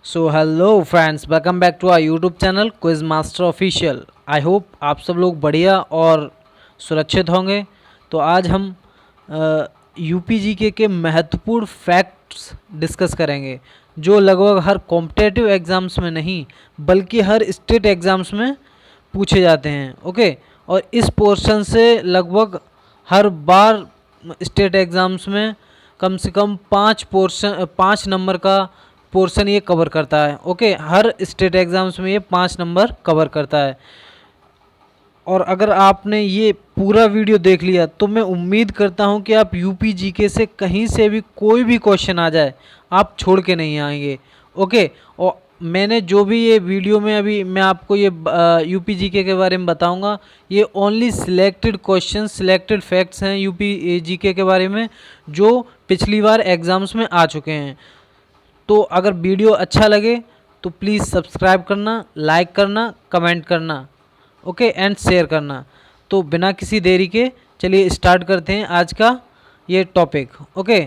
So hello friends, welcome back to our YouTube channel quiz master official. I hope आप सब लोग बढ़िया और सुरक्षित होंगे। तो आज हम यूपीजीके के महत्वपूर्ण फैक्ट्स डिस्कस करेंगे जो लगभग हर कॉम्पिटेटिव एग्ज़ाम्स में नहीं बल्कि हर स्टेट एग्ज़ाम्स में पूछे जाते हैं। ओके, और इस पोर्शन से लगभग हर बार स्टेट एग्ज़ाम्स में कम से कम 5 नंबर का पोर्शन ये कवर करता है। ओके, हर स्टेट एग्ज़ाम्स में ये 5 नंबर कवर करता है। और अगर आपने ये पूरा वीडियो देख लिया तो मैं उम्मीद करता हूँ कि आप यूपी जीके से कहीं से भी कोई भी क्वेश्चन आ जाए आप छोड़ के नहीं आएंगे। ओके, और मैंने जो भी ये वीडियो में अभी मैं आपको ये यूपी जीके के बारे में बताऊंगा, ये only selected question selected facts हैं यूपी जीके के बारे में जो पिछली बार एग्ज़ाम्स में आ चुके हैं। तो अगर वीडियो अच्छा लगे तो प्लीज़ सब्सक्राइब करना, लाइक करना, कमेंट करना, ओके, एंड शेयर करना। तो बिना किसी देरी के चलिए स्टार्ट करते हैं आज का ये टॉपिक। ओके,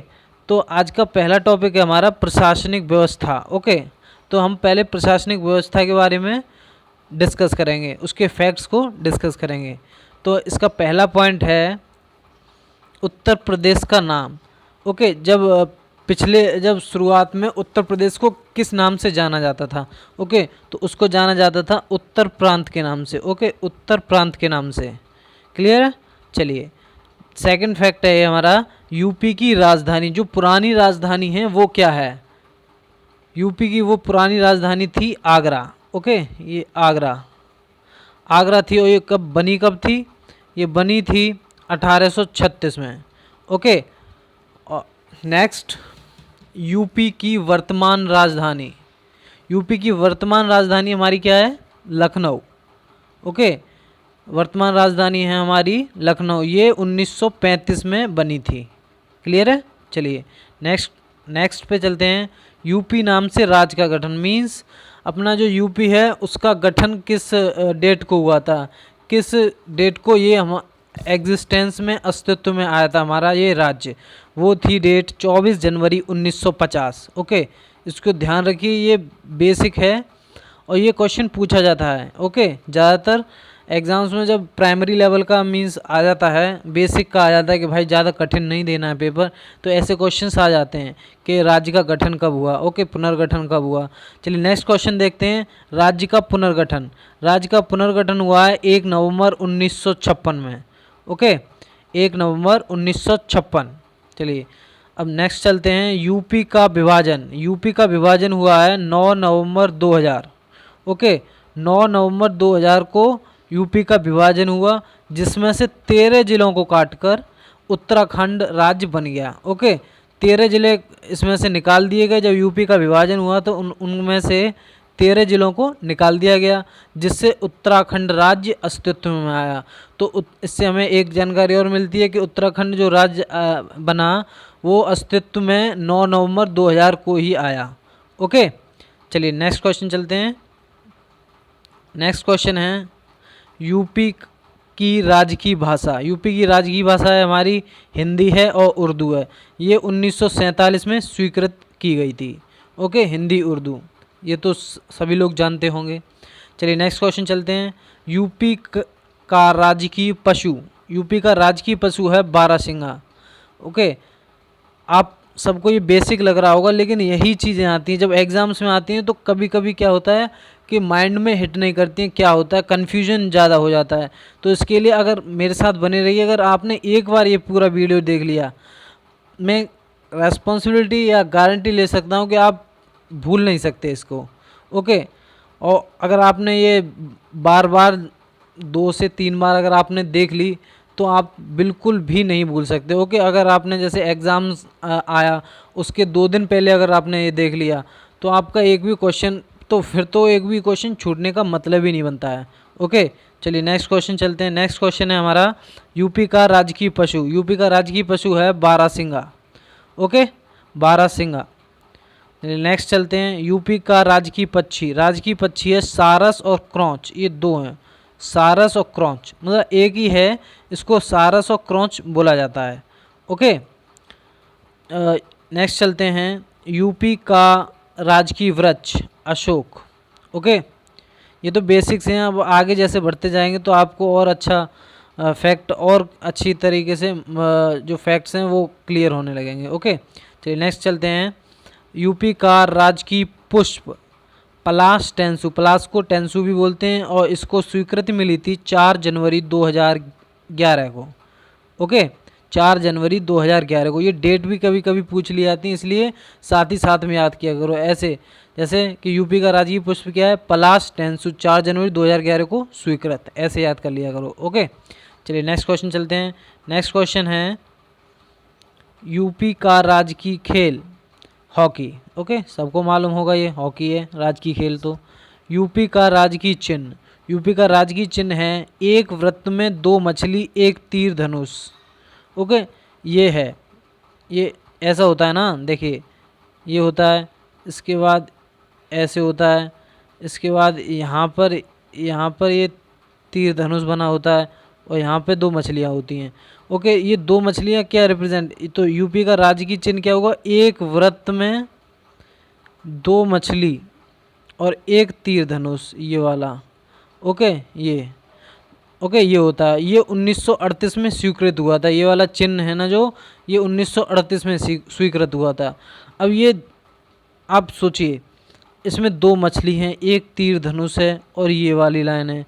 तो आज का पहला टॉपिक है हमारा प्रशासनिक व्यवस्था। ओके, तो हम पहले प्रशासनिक व्यवस्था के बारे में डिस्कस करेंगे, उसके फैक्ट्स को डिस्कस करेंगे। तो इसका पहला पॉइंट है उत्तर प्रदेश का नाम। ओके, जब शुरुआत में उत्तर प्रदेश को किस नाम से जाना जाता था? ओके, तो उसको जाना जाता था उत्तर प्रांत के नाम से। ओके, उत्तर प्रांत के नाम से। क्लियर है? चलिए, सेकंड फैक्ट है ये हमारा, यूपी की राजधानी, जो पुरानी राजधानी है वो क्या है? यूपी की वो पुरानी राजधानी थी आगरा। ओके, ये आगरा थी। और ये कब थी? ये बनी थी 1836 में। ओके, नेक्स्ट, यूपी की वर्तमान राजधानी। यूपी की वर्तमान राजधानी हमारी क्या है? लखनऊ। ओके, वर्तमान राजधानी है हमारी लखनऊ। ये 1935 में बनी थी। क्लियर है? चलिए नेक्स्ट पे चलते हैं। यूपी नाम से राज्य का गठन, मीन्स अपना जो यूपी है उसका गठन किस डेट को हुआ था? किस डेट को ये हम एग्जिस्टेंस में, अस्तित्व में आया था हमारा ये राज्य? वो थी डेट 24 जनवरी 1950। ओके, इसको ध्यान रखिए, ये बेसिक है और ये क्वेश्चन पूछा जाता है। ओके, ज़्यादातर एग्ज़ाम्स में जब प्राइमरी लेवल का मींस आ जाता है, बेसिक का आ जाता है कि भाई ज़्यादा कठिन नहीं देना है पेपर, तो ऐसे क्वेश्चंस आ जाते हैं कि राज्य का गठन कब हुआ। ओके, पुनर्गठन कब हुआ? चलिए नेक्स्ट क्वेश्चन देखते हैं। राज्य का पुनर्गठन हुआ है 1 नवंबर 1956 में। ओके, 1 नवंबर 1956। चलिए अब नेक्स्ट चलते हैं। यूपी का विभाजन हुआ है 9 नवंबर 2000। ओके, 9 नवंबर 2000 को यूपी का विभाजन हुआ, जिसमें से 13 जिलों को काटकर उत्तराखंड राज्य बन गया। ओके, 13 जिले इसमें से निकाल दिए गए। जब यूपी का विभाजन हुआ तो उनमें से 13 जिलों को निकाल दिया गया, जिससे उत्तराखंड राज्य अस्तित्व में आया। तो इससे हमें एक जानकारी और मिलती है कि उत्तराखंड जो राज्य बना वो अस्तित्व में 9 नवंबर 2000 को ही आया। ओके, चलिए नेक्स्ट क्वेश्चन चलते हैं। नेक्स्ट क्वेश्चन है यूपी की राजकीय भाषा है हमारी हिंदी है और उर्दू है। ये 1947 में स्वीकृत की गई थी। ओके, हिंदी उर्दू, ये तो सभी लोग जानते होंगे। चलिए नेक्स्ट क्वेश्चन चलते हैं। का राजकीय पशु है बारहसिंगा। ओके, आप सबको ये बेसिक लग रहा होगा, लेकिन यही चीज़ें आती हैं जब एग्ज़ाम्स में आती हैं तो कभी कभी क्या होता है कि माइंड में हिट नहीं करती हैं। क्या होता है, कन्फ्यूजन ज़्यादा हो जाता है। तो इसके लिए अगर मेरे साथ बने रहिए, अगर आपने एक बार ये पूरा वीडियो देख लिया, मैं रेस्पॉन्सिबिलिटी या गारंटी ले सकता हूँ कि आप भूल नहीं सकते इसको। ओके, और अगर आपने ये बार बार 2 से 3 बार अगर आपने देख ली तो आप बिल्कुल भी नहीं भूल सकते। ओके, अगर आपने जैसे एग्ज़ाम्स आया उसके 2 दिन पहले अगर आपने ये देख लिया तो आपका एक भी क्वेश्चन छूटने का मतलब ही नहीं बनता है। ओके, चलिए नेक्स्ट क्वेश्चन चलते हैं। नेक्स्ट क्वेश्चन है हमारा यूपी का राजकीय पशु है बारहसिंगा। ओके, बारहसिंगा। नेक्स्ट चलते हैं। यूपी का राजकीय पक्षी है सारस और क्रौच, ये 2 हैं। सारस और क्रौच मतलब एक ही है, इसको सारस और क्रौच बोला जाता है। ओके, नेक्स्ट चलते हैं। यूपी का राजकीय वृक्ष? अशोक। ओके, ये तो बेसिक्स हैं। अब आगे जैसे बढ़ते जाएंगे तो आपको और अच्छा फैक्ट और अच्छी तरीके से जो फैक्ट्स हैं वो क्लियर होने लगेंगे। ओके, चलिए नेक्स्ट चलते हैं। यूपी का राजकीय पुष्प? पलाश टेंसू। पलाश को टेंसू भी बोलते हैं और इसको स्वीकृति मिली थी 4 जनवरी 2011 को। ओके, 4 जनवरी 2011 को। ये डेट भी कभी कभी पूछ ली जाती है, इसलिए साथ ही साथ में याद किया करो। ऐसे जैसे कि यूपी का राजकीय पुष्प क्या है? पलाश टेंसू, 4 जनवरी 2011 को स्वीकृत, ऐसे याद कर लिया करो। ओके, चलिए नेक्स्ट क्वेश्चन चलते हैं। नेक्स्ट क्वेश्चन है यूपी का राजकीय खेल? हॉकी। ओके, सबको मालूम होगा ये हॉकी है राजकीय खेल। तो यूपी का राजकीय चिन्ह? यूपी का राजकीय चिन्ह है एक वृत्त में 2 मछली, एक तीर धनुष। ओके, ये है, ये ऐसा होता है ना, देखिए ये होता है, इसके बाद ऐसे होता है, इसके बाद यहाँ पर ये तीर धनुष बना होता है और यहाँ पे 2 मछलियाँ होती हैं। ओके, ये 2 मछलियाँ क्या रिप्रेजेंट, तो यूपी का राजकीय चिन्ह क्या होगा? एक वृत्त में 2 मछली और एक तीर धनुष, ये वाला। ओके, ये ओके ये होता है। ये 1938 में स्वीकृत हुआ था, ये वाला चिन्ह है ना जो, ये 1938 में स्वीकृत हुआ था। अब ये आप सोचिए, इसमें 2 मछली हैं, एक तीर धनुष है और ये वाली लाइन है।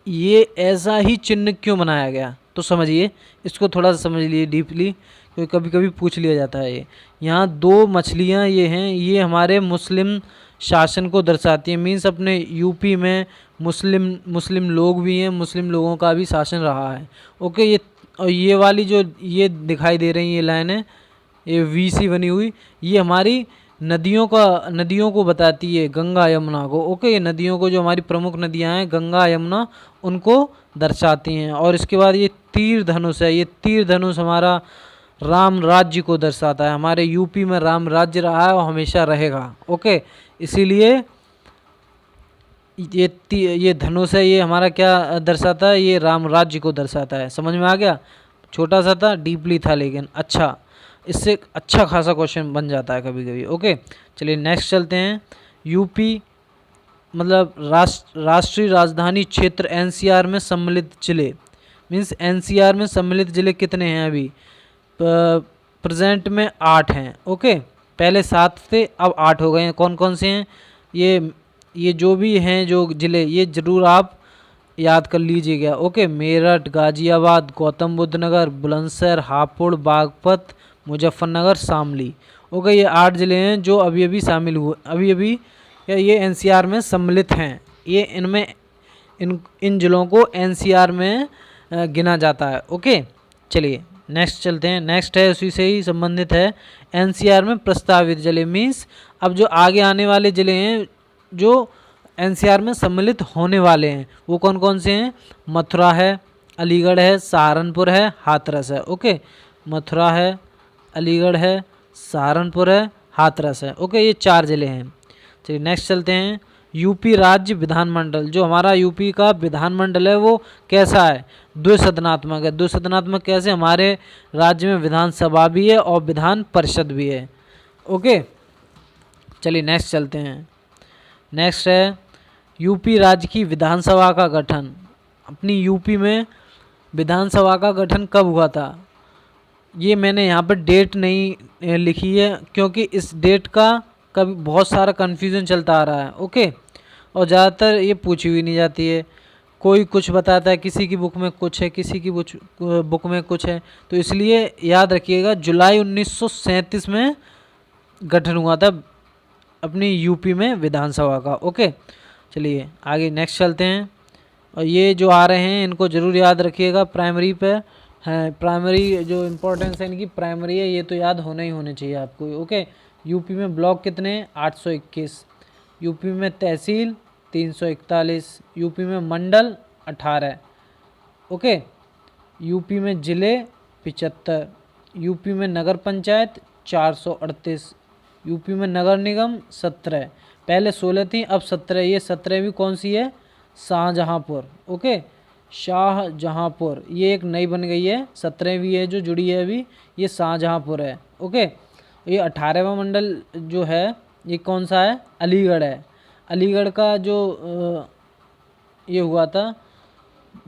ये ऐसा ही चिन्ह क्यों बनाया गया? तो समझिए, इसको थोड़ा सा समझ लिए डीपली, क्योंकि कभी कभी पूछ लिया जाता है। ये यहाँ 2 मछलियाँ ये हैं, ये हमारे मुस्लिम शासन को दर्शाती है। मीन्स अपने यूपी में मुस्लिम लोग भी हैं, मुस्लिम लोगों का भी शासन रहा है। ओके, ये और ये वाली जो ये दिखाई दे रही ये लाइन है, ये वी सी बनी हुई, ये हमारी नदियों को बताती है, गंगा यमुना को। ओके, ये नदियों को, जो हमारी प्रमुख नदियां हैं गंगा यमुना, उनको दर्शाती हैं। और इसके बाद ये तीर धनुष है, ये तीर धनुष हमारा राम राज्य को दर्शाता है। हमारे यूपी में राम राज्य रहा है और हमेशा रहेगा। ओके, इसीलिए ये धनुष है, ये हमारा क्या दर्शाता है? ये राम राज्य को दर्शाता है। समझ में आ गया? छोटा सा था, डीपली था, लेकिन अच्छा, इससे अच्छा खासा क्वेश्चन बन जाता है कभी कभी। ओके, चलिए नेक्स्ट चलते हैं। यूपी मतलब राष्ट्रीय राजधानी क्षेत्र एनसीआर में सम्मिलित जिले? मीन्स एनसीआर में सम्मिलित जिले कितने हैं अभी? प्रेजेंट में 8 हैं। ओके, पहले 7 थे, अब 8 हो गए हैं। कौन कौन से हैं? ये जो भी हैं जो ज़िले, ये ज़रूर आप याद कर लीजिएगा। ओके, मेरठ, गाज़ियाबाद, गौतम बुद्ध नगर, बुलंदशहर, हापुड़, बागपत, मुजफ्फरनगर, शामली। ओके, ये 8 ज़िले हैं जो अभी अभी शामिल हुए, अभी ये एनसीआर में सम्मिलित हैं। ये इनमें इन ज़िलों को एनसीआर में गिना जाता है। ओके, चलिए नेक्स्ट चलते हैं। नेक्स्ट है, उसी से ही संबंधित है, एनसीआर में प्रस्तावित जिले। मीन्स अब जो आगे आने वाले ज़िले हैं जो एनसीआर में सम्मिलित होने वाले हैं, वो कौन कौन से हैं? मथुरा है, अलीगढ़ है, सहारनपुर है, हाथरस है। ओके, मथुरा है, अलीगढ़ है, सहारनपुर है, हाथरस है। ओके, ये 4 ज़िले हैं। चलिए नेक्स्ट चलते हैं। यूपी राज्य विधानमंडल, जो हमारा यूपी का विधानमंडल है वो कैसा है? द्विसदनात्मक है। द्विसदनात्मक कैसे? हमारे राज्य में विधानसभा भी है और विधान परिषद भी है। ओके, चलिए नेक्स्ट चलते हैं। नेक्स्ट है यूपी राज्य की विधानसभा का गठन। अपनी यूपी में विधानसभा का गठन कब हुआ था? ये मैंने यहाँ पर डेट नहीं लिखी है, क्योंकि इस डेट का कभी बहुत सारा कन्फ्यूज़न चलता आ रहा है। ओके, और ज़्यादातर ये पूछी हुई नहीं जाती है। कोई कुछ बताता है, किसी की बुक में कुछ है, किसी की बुक में कुछ है। तो इसलिए याद रखिएगा, जुलाई 1937 में गठन हुआ था अपनी यूपी में विधानसभा का। ओके, चलिए आगे नेक्स्ट चलते हैं। और ये जो आ रहे हैं इनको ज़रूर याद रखिएगा, प्राइमरी पे है, प्राइमरी जो इम्पोर्टेंस है इनकी प्राइमरी है, ये तो याद होने ही होने चाहिए आपको। ओके, यूपी में ब्लॉक कितने हैं? 821। यूपी में तहसील 341। यूपी में मंडल 18। ओके, यूपी में ज़िले 75। यूपी में नगर पंचायत 438। यूपी में नगर निगम 17। पहले 16 थी, अब 17। ये 17वीं कौन सी है? शाहजहाँपुर। ओके, शाहजहाँपुर ये एक नई बन गई है, 17वीं है जो जुड़ी है अभी, ये शाहजहाँपुर है। ओके, ये 18वां मंडल जो है ये कौन सा है? अलीगढ़ है। अलीगढ़ का जो ये हुआ था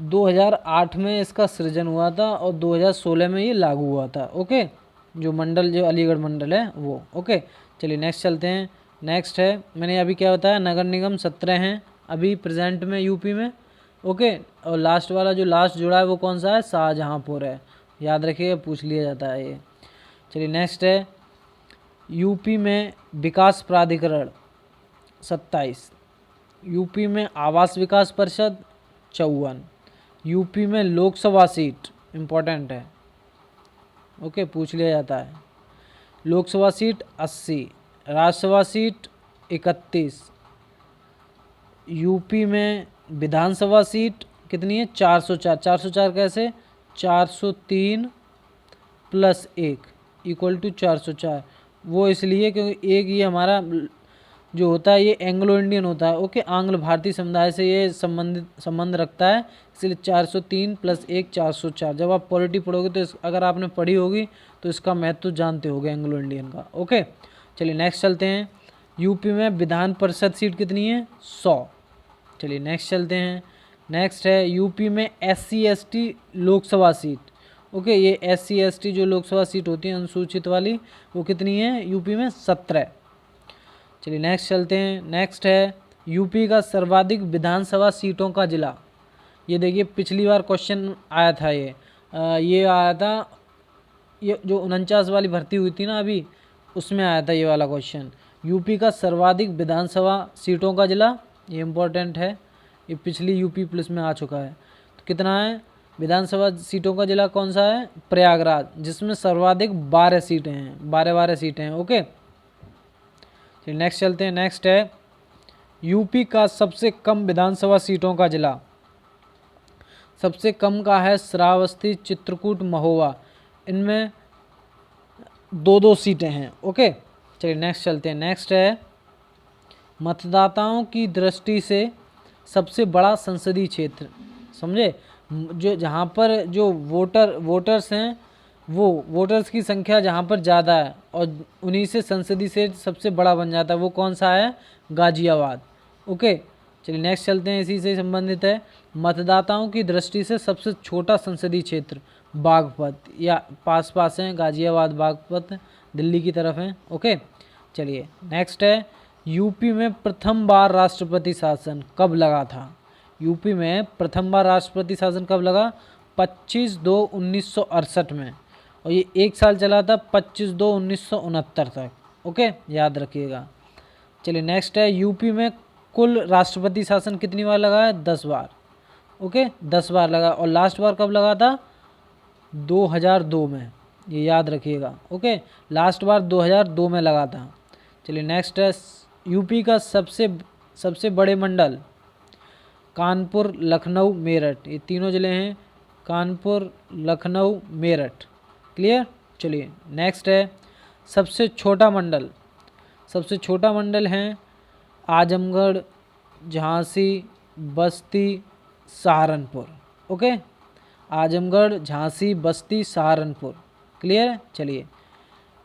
2008 में इसका सृजन हुआ था और 2016 में ये लागू हुआ था। ओके, जो मंडल, जो अलीगढ़ मंडल है वो। ओके, चलिए नेक्स्ट चलते हैं। नेक्स्ट है, मैंने अभी क्या बताया, नगर निगम 17 हैं अभी प्रेजेंट में यूपी में। ओके, और लास्ट वाला जो लास्ट जुड़ा है वो कौन सा है? शाहजहाँपुर है। याद रखिए, पूछ लिया जाता है ये। चलिए नेक्स्ट है, यूपी में विकास प्राधिकरण 27, यूपी में आवास विकास परिषद 54, यूपी में लोकसभा सीट इम्पोर्टेंट है। ओके, पूछ लिया जाता है। Lok Sabha seat 80, Rajya Sabha seat 31, UP में विधानसभा सीट कितनी है? 404। 404 कैसे? 403 प्लस 1 इक्वल टू 404। वो इसलिए क्योंकि एक ये हमारा जो होता है ये एंग्लो इंडियन होता है। ओके, आंग्ल भारतीय समुदाय से ये संबंध रखता है, इसलिए 403 प्लस 1 404। जब आप पॉलिटी पढ़ोगे तो अगर आपने पढ़ी होगी तो इसका महत्व जानते होगे एंग्लो इंडियन का। ओके, चलिए नेक्स्ट चलते हैं। यूपी में विधान परिषद सीट कितनी है? 100। चलिए नेक्स्ट चलते हैं। नेक्स्ट है, यूपी में SC ST Lok Sabha seat. Okay, ये SC ST जो लोकसभा सीट होती है अनुसूचित वाली, वो कितनी है यूपी में? 17। चलिए नेक्स्ट चलते हैं। नेक्स्ट है, यूपी का सर्वाधिक विधानसभा सीटों का जिला। ये देखिए, पिछली बार क्वेश्चन आया था ये आया था, ये जो 49 वाली भर्ती हुई थी ना अभी, उसमें आया था ये वाला क्वेश्चन। यूपी का सर्वाधिक विधानसभा सीटों का जिला, ये इम्पोर्टेंट है, ये पिछली यूपी पुलिस में आ चुका है। तो कितना है विधानसभा सीटों का जिला? कौन सा है? प्रयागराज, जिसमें सर्वाधिक 12 सीटें हैं, 12 सीटें हैं। ओके, नेक्स्ट चलते हैं। नेक्स्ट है, यूपी का सबसे कम विधानसभा सीटों का जिला। सबसे कम का है श्रावस्ती, चित्रकूट, महोबा, इनमें 2-2 सीटें हैं। ओके, चलिए नेक्स्ट चलते हैं। नेक्स्ट है, मतदाताओं की दृष्टि से सबसे बड़ा संसदीय क्षेत्र। समझे, जो जहाँ पर जो वोटर्स हैं, वो वोटर्स की संख्या जहाँ पर ज़्यादा है और उन्हीं से संसदीय क्षेत्र सबसे बड़ा बन जाता है, वो कौन सा है? गाजियाबाद। ओके, चलिए नेक्स्ट चलते हैं, इसी से संबंधित है। मतदाताओं की दृष्टि से सबसे छोटा संसदीय क्षेत्र बागपत, या पास पास हैं गाजियाबाद, बागपत दिल्ली की तरफ हैं। ओके, चलिए नेक्स्ट है, यूपी में प्रथम बार राष्ट्रपति शासन कब लगा था? यूपी में प्रथम बार राष्ट्रपति शासन कब लगा? 25/2/1968 में, और ये 1 साल चला था 25/2/1969 तक। ओके, याद रखिएगा। चलिए नेक्स्ट है, यूपी में कुल राष्ट्रपति शासन कितनी बार लगा है? 10 बार। ओके, 10 बार लगा, और लास्ट बार कब लगा था? 2002 में, ये याद रखिएगा। ओके, लास्ट बार 2002 में लगा था। चलिए नेक्स्ट है, यूपी का सबसे बड़े मंडल कानपुर, लखनऊ, मेरठ, ये तीनों जिले हैं, कानपुर, लखनऊ, मेरठ। क्लियर? चलिए नेक्स्ट है, सबसे छोटा मंडल है आजमगढ़, झांसी, बस्ती, सहारनपुर। ओके, आजमगढ़, झांसी, बस्ती, सहारनपुर। क्लियर है? चलिए,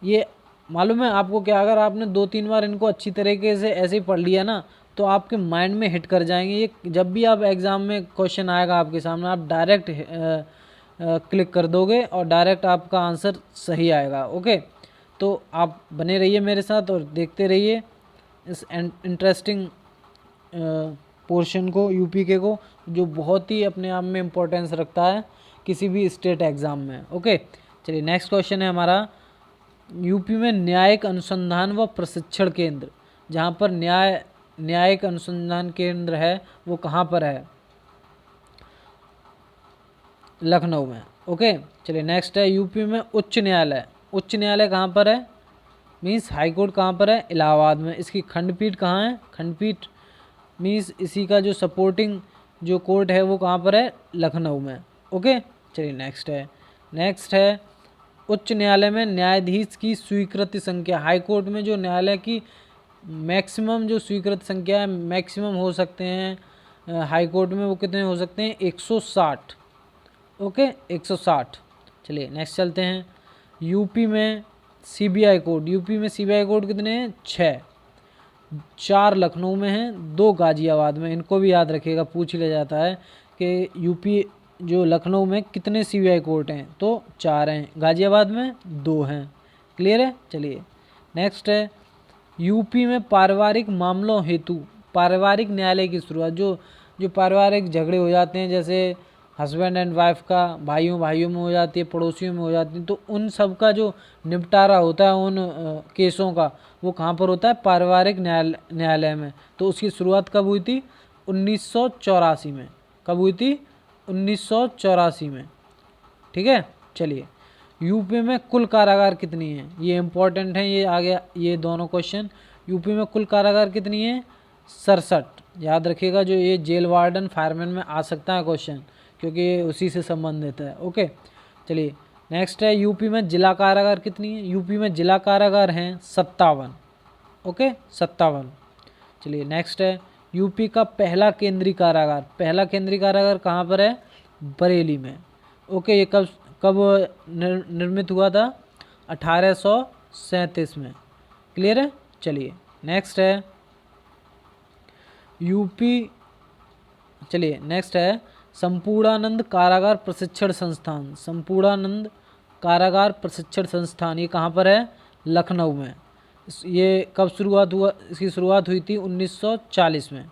ये मालूम है आपको क्या, अगर आपने 2-3 बार इनको अच्छी तरीके से ऐसे ही पढ़ लिया ना तो आपके माइंड में हिट कर जाएंगे। ये जब भी आप एग्ज़ाम में क्वेश्चन आएगा आपके सामने, आप डायरेक्ट क्लिक कर दोगे और डायरेक्ट आपका आंसर सही आएगा। ओके, तो आप बने रहिए मेरे साथ और देखते रहिए इस इंटरेस्टिंग पोर्शन को, यूपी के को, जो बहुत ही अपने आप में इम्पोर्टेंस रखता है किसी भी स्टेट एग्ज़ाम में। ओके, चलिए नेक्स्ट क्वेश्चन है हमारा, यूपी में न्यायिक अनुसंधान व प्रशिक्षण केंद्र, जहाँ पर न्यायिक अनुसंधान केंद्र है वो कहाँ पर है? लखनऊ में। ओके, चलिए नेक्स्ट है, यूपी में उच्च न्यायालय कहाँ पर है? मीन्स हाई कोर्ट कहाँ पर है? इलाहाबाद में। इसकी खंडपीठ कहाँ है? खंडपीठ मीन्स इसी का जो सपोर्टिंग जो कोर्ट है वो कहाँ पर है? लखनऊ में। ओके, चलिए नेक्स्ट है, उच्च न्यायालय में न्यायाधीश की स्वीकृति संख्या, हाई कोर्ट में जो न्यायालय की मैक्सिमम जो स्वीकृत संख्या है, मैक्सिमम हो सकते हैं हाई कोर्ट में, वो कितने हो सकते हैं? 160। ओके, 160। चलिए नेक्स्ट चलते हैं, यूपी में सीबीआई कोर्ट कितने हैं? 6। 4 लखनऊ में हैं, 2 गाज़ियाबाद में। इनको भी याद रखिएगा, पूछ लिया जाता है कि यूपी जो लखनऊ में कितने सीबीआई कोर्ट हैं, तो 4 हैं, गाज़ियाबाद में 2 हैं। क्लियर है। चलिए नेक्स्ट है, यूपी में पारिवारिक मामलों हेतु पारिवारिक न्यायालय की शुरुआत। जो जो पारिवारिक झगड़े हो जाते हैं, जैसे हस्बैंड एंड वाइफ का, भाइयों भाइयों में हो जाती है, पड़ोसियों में हो जाती है, तो उन सब का जो निपटारा होता है उन केसों का, वो कहाँ पर होता है? पारिवारिक न्यायालय में। तो उसकी शुरुआत कब हुई थी? 1984 में। कब हुई थी? 1984 में। ठीक है। चलिए, यूपी में कुल कारागार कितनी है? ये इंपॉर्टेंट है, ये आ गया ये दोनों क्वेश्चन। यूपी में कुल कारागार कितनी है? 67। याद रखिएगा, जो ये जेल वार्डन फायरमैन में आ सकता है क्वेश्चन, क्योंकि ये उसी से संबंधित है। ओके। चलिए नेक्स्ट है, यूपी में जिला कारागार कितनी है? यूपी में जिला कारागार हैं 57। ओके, 57। चलिए नेक्स्ट है, यूपी का पहला केंद्रीय कारागार कहाँ पर है? बरेली में। ओके, ये कब कब निर्मित हुआ था? 1837 में। क्लियर है। चलिए नेक्स्ट है, यूपी चलिए नेक्स्ट है, संपूर्णानंद कारागार प्रशिक्षण संस्थान। संपूर्णानंद कारागार प्रशिक्षण संस्थान ये कहाँ पर है? लखनऊ में। ये कब शुरुआत हुआ? इसकी शुरुआत हुई थी 1940 में।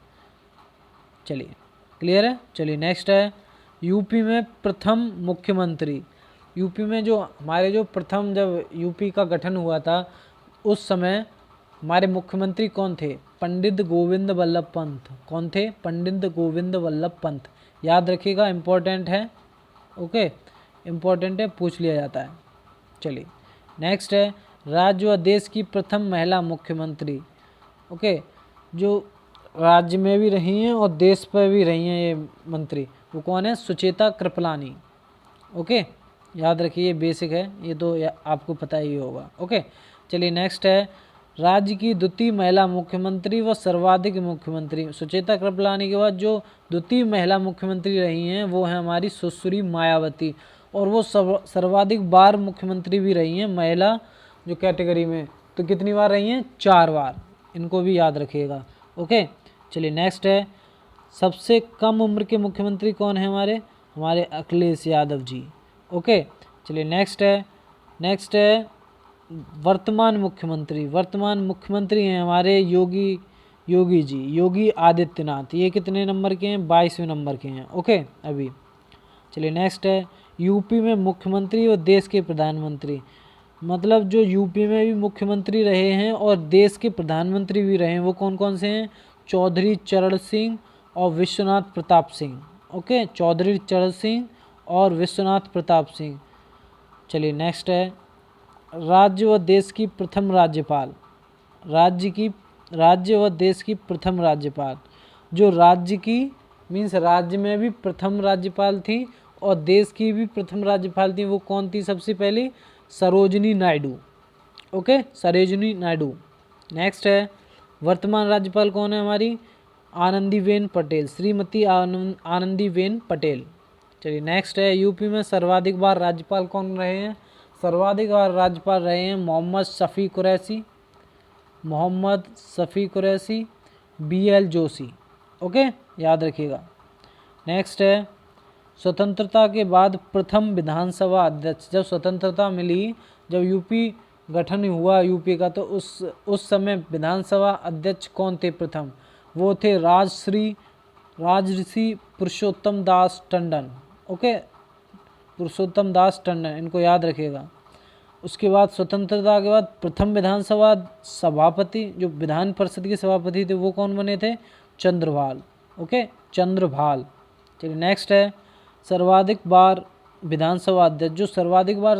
चलिए क्लियर है। चलिए नेक्स्ट है, यूपी में प्रथम मुख्यमंत्री। यूपी में जो हमारे जो प्रथम जब यूपी का गठन हुआ था, उस समय हमारे मुख्यमंत्री कौन थे? पंडित गोविंद वल्लभ पंत। कौन थे? पंडित गोविंद वल्लभ पंत। याद रखिएगा, इम्पोर्टेंट है। ओके, इम्पोर्टेंट है, पूछ लिया जाता है। चलिए नेक्स्ट है, राज्य व देश की प्रथम महिला मुख्यमंत्री। ओके, जो राज्य में भी रही हैं और देश पर भी रही हैं ये मंत्री, वो कौन है? सुचेता कृपलानी। ओके, याद रखिए, ये बेसिक है, ये तो आपको पता ही होगा। ओके। चलिए नेक्स्ट है, राज्य की द्वितीय महिला मुख्यमंत्री व सर्वाधिक मुख्यमंत्री। सुचेता कृपलानी के बाद जो द्वितीय महिला मुख्यमंत्री रही हैं वो है हमारी सुश्री मायावती, और वो सर्वाधिक बार मुख्यमंत्री भी रही हैं महिला जो कैटेगरी में। तो कितनी बार रही हैं? 4 बार। इनको भी याद रखिएगा। ओके। चलिए नेक्स्ट है, सबसे कम उम्र के मुख्यमंत्री कौन है? हमारे अखिलेश यादव जी। ओके। चलिए नेक्स्ट है वर्तमान मुख्यमंत्री हैं हमारे योगी जी, योगी आदित्यनाथ। ये कितने नंबर के हैं? 22वें नंबर के हैं। ओके अभी। चलिए नेक्स्ट है, यूपी में मुख्यमंत्री और देश के प्रधानमंत्री। मतलब जो यूपी में भी मुख्यमंत्री रहे हैं और देश के प्रधानमंत्री भी रहे हैं, वो कौन कौन से हैं? चौधरी चरण सिंह और विश्वनाथ प्रताप सिंह। ओके, चौधरी चरण सिंह और विश्वनाथ प्रताप सिंह। चलिए नेक्स्ट है, राज्य व देश की प्रथम राज्यपाल। राज्य व देश की प्रथम राज्यपाल। जो राज्य की मीन्स राज्य में भी प्रथम राज्यपाल थी और देश की भी प्रथम राज्यपाल थी, वो कौन थी? सबसे पहले सरोजिनी नायडू। ओके, सरोजिनी नायडू। नेक्स्ट है, वर्तमान राज्यपाल कौन है हमारी? आनंदीबेन पटेल, श्रीमती आनंदीबेन पटेल। चलिए नेक्स्ट है, यूपी में सर्वाधिक बार राज्यपाल कौन रहे हैं? सर्वाधिक बार राज्यपाल रहे हैं मोहम्मद शफी कुरैशी, BL जोशी। ओके, याद रखिएगा। नेक्स्ट है, स्वतंत्रता के बाद प्रथम विधानसभा अध्यक्ष। जब स्वतंत्रता मिली, जब यूपी गठन हुआ यूपी का, तो उस समय विधानसभा अध्यक्ष कौन थे प्रथम? वो थे राजऋषि पुरुषोत्तम दास टंडन। ओके, पुरुषोत्तम दास टंडन, इनको याद रखिएगा। उसके बाद स्वतंत्रता के बाद प्रथम विधानसभा सभापति, जो विधान परिषद के सभापति थे, वो कौन बने थे? चंद्रभाल। ओके, चंद्रभाल। चलिए नेक्स्ट है, सर्वाधिक बार विधानसभा अध्यक्ष। जो सर्वाधिक बार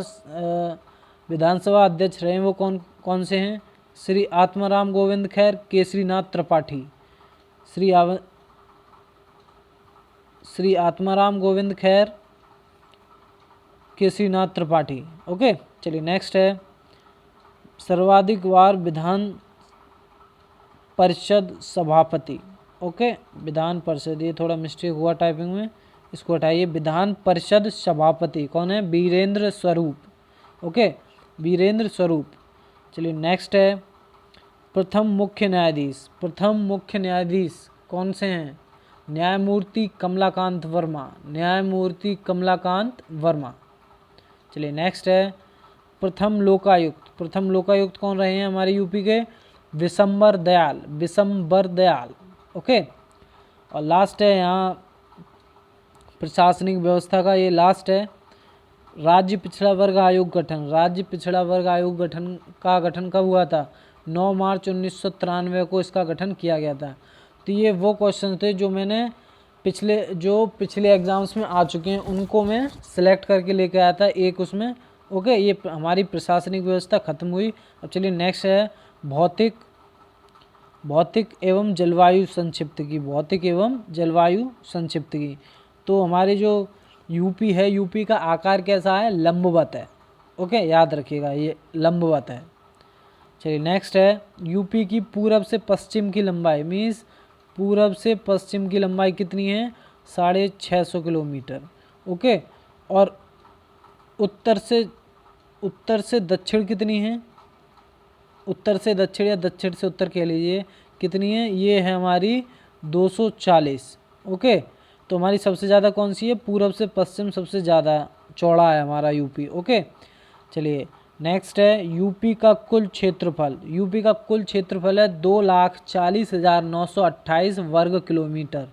विधानसभा अध्यक्ष रहे हैं वो कौन कौन से हैं? श्री आत्माराम गोविंद खैर, केसरीनाथ त्रिपाठी। श्री आत्माराम गोविंद खैर, केसरीनाथ त्रिपाठी। ओके। चलिए नेक्स्ट है, सर्वाधिक बार विधान परिषद सभापति। ओके, विधान परिषद, ये थोड़ा मिस्टेक हुआ टाइपिंग में, इसको हटाइए। विधान परिषद सभापति कौन है? वीरेंद्र स्वरूप। ओके, वीरेंद्र स्वरूप। चलिए नेक्स्ट है, प्रथम मुख्य न्यायाधीश कौन से हैं? न्यायमूर्ति कमलाकांत वर्मा। चलिए नेक्स्ट है प्रथम लोकायुक्त कौन रहे हैं हमारे यूपी के? विशंबर दयाल। ओके, और लास्ट है यहाँ प्रशासनिक व्यवस्था का, ये लास्ट है राज्य पिछड़ा वर्ग आयोग गठन का गठन कब हुआ था? 9 मार्च 1993 को इसका गठन किया गया था। तो ये वो क्वेश्चन थे जो मैंने पिछले एग्जाम्स में आ चुके हैं, उनको मैं सिलेक्ट करके लेके आया था एक उसमें। ओके, ये हमारी प्रशासनिक व्यवस्था खत्म हुई। अब चलिए नेक्स्ट है भौतिक एवं जलवायु संक्षिप्त की। तो हमारे जो यूपी है, यूपी का आकार कैसा है? लंबवत है। ओके, याद रखिएगा ये लंबवत है। चलिए नेक्स्ट है यूपी की पूरब से पश्चिम की लंबाई, मीन्स पूरब से पश्चिम की लंबाई कितनी है? 650 किलोमीटर। ओके, और उत्तर से दक्षिण कितनी है? उत्तर से दक्षिण या दक्षिण से उत्तर कह लीजिए, कितनी है? ये है हमारी 240। ओके, तो हमारी सबसे ज़्यादा कौन सी है? पूरब से पश्चिम सबसे ज़्यादा चौड़ा है हमारा यूपी। ओके, चलिए नेक्स्ट है यूपी का कुल क्षेत्रफल है 2,40,928 वर्ग किलोमीटर।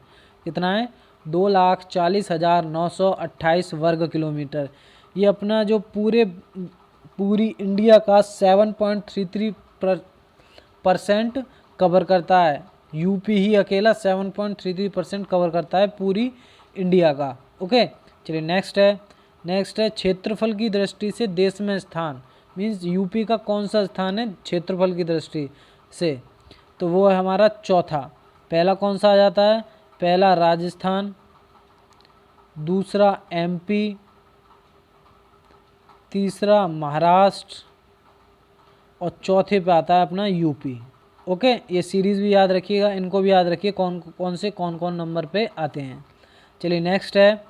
कितना है? 2,40,928 वर्ग किलोमीटर। ये अपना जो पूरी इंडिया का 7.33% कवर करता है। यूपी ही अकेला 7.33% कवर करता है पूरी इंडिया का। ओके, चलिए नेक्स्ट है क्षेत्रफल की दृष्टि से देश में स्थान, मीन्स यूपी का कौन सा स्थान है क्षेत्रफल की दृष्टि से? तो वो है हमारा चौथा। पहला कौन सा आ जाता है? पहला राजस्थान, दूसरा एमपी, तीसरा महाराष्ट्र और चौथे पे आता है अपना यूपी। ओके, ये सीरीज़ भी याद रखिएगा, इनको भी याद रखिए कौन कौन नंबर पे आते हैं। चलिए नेक्स्ट है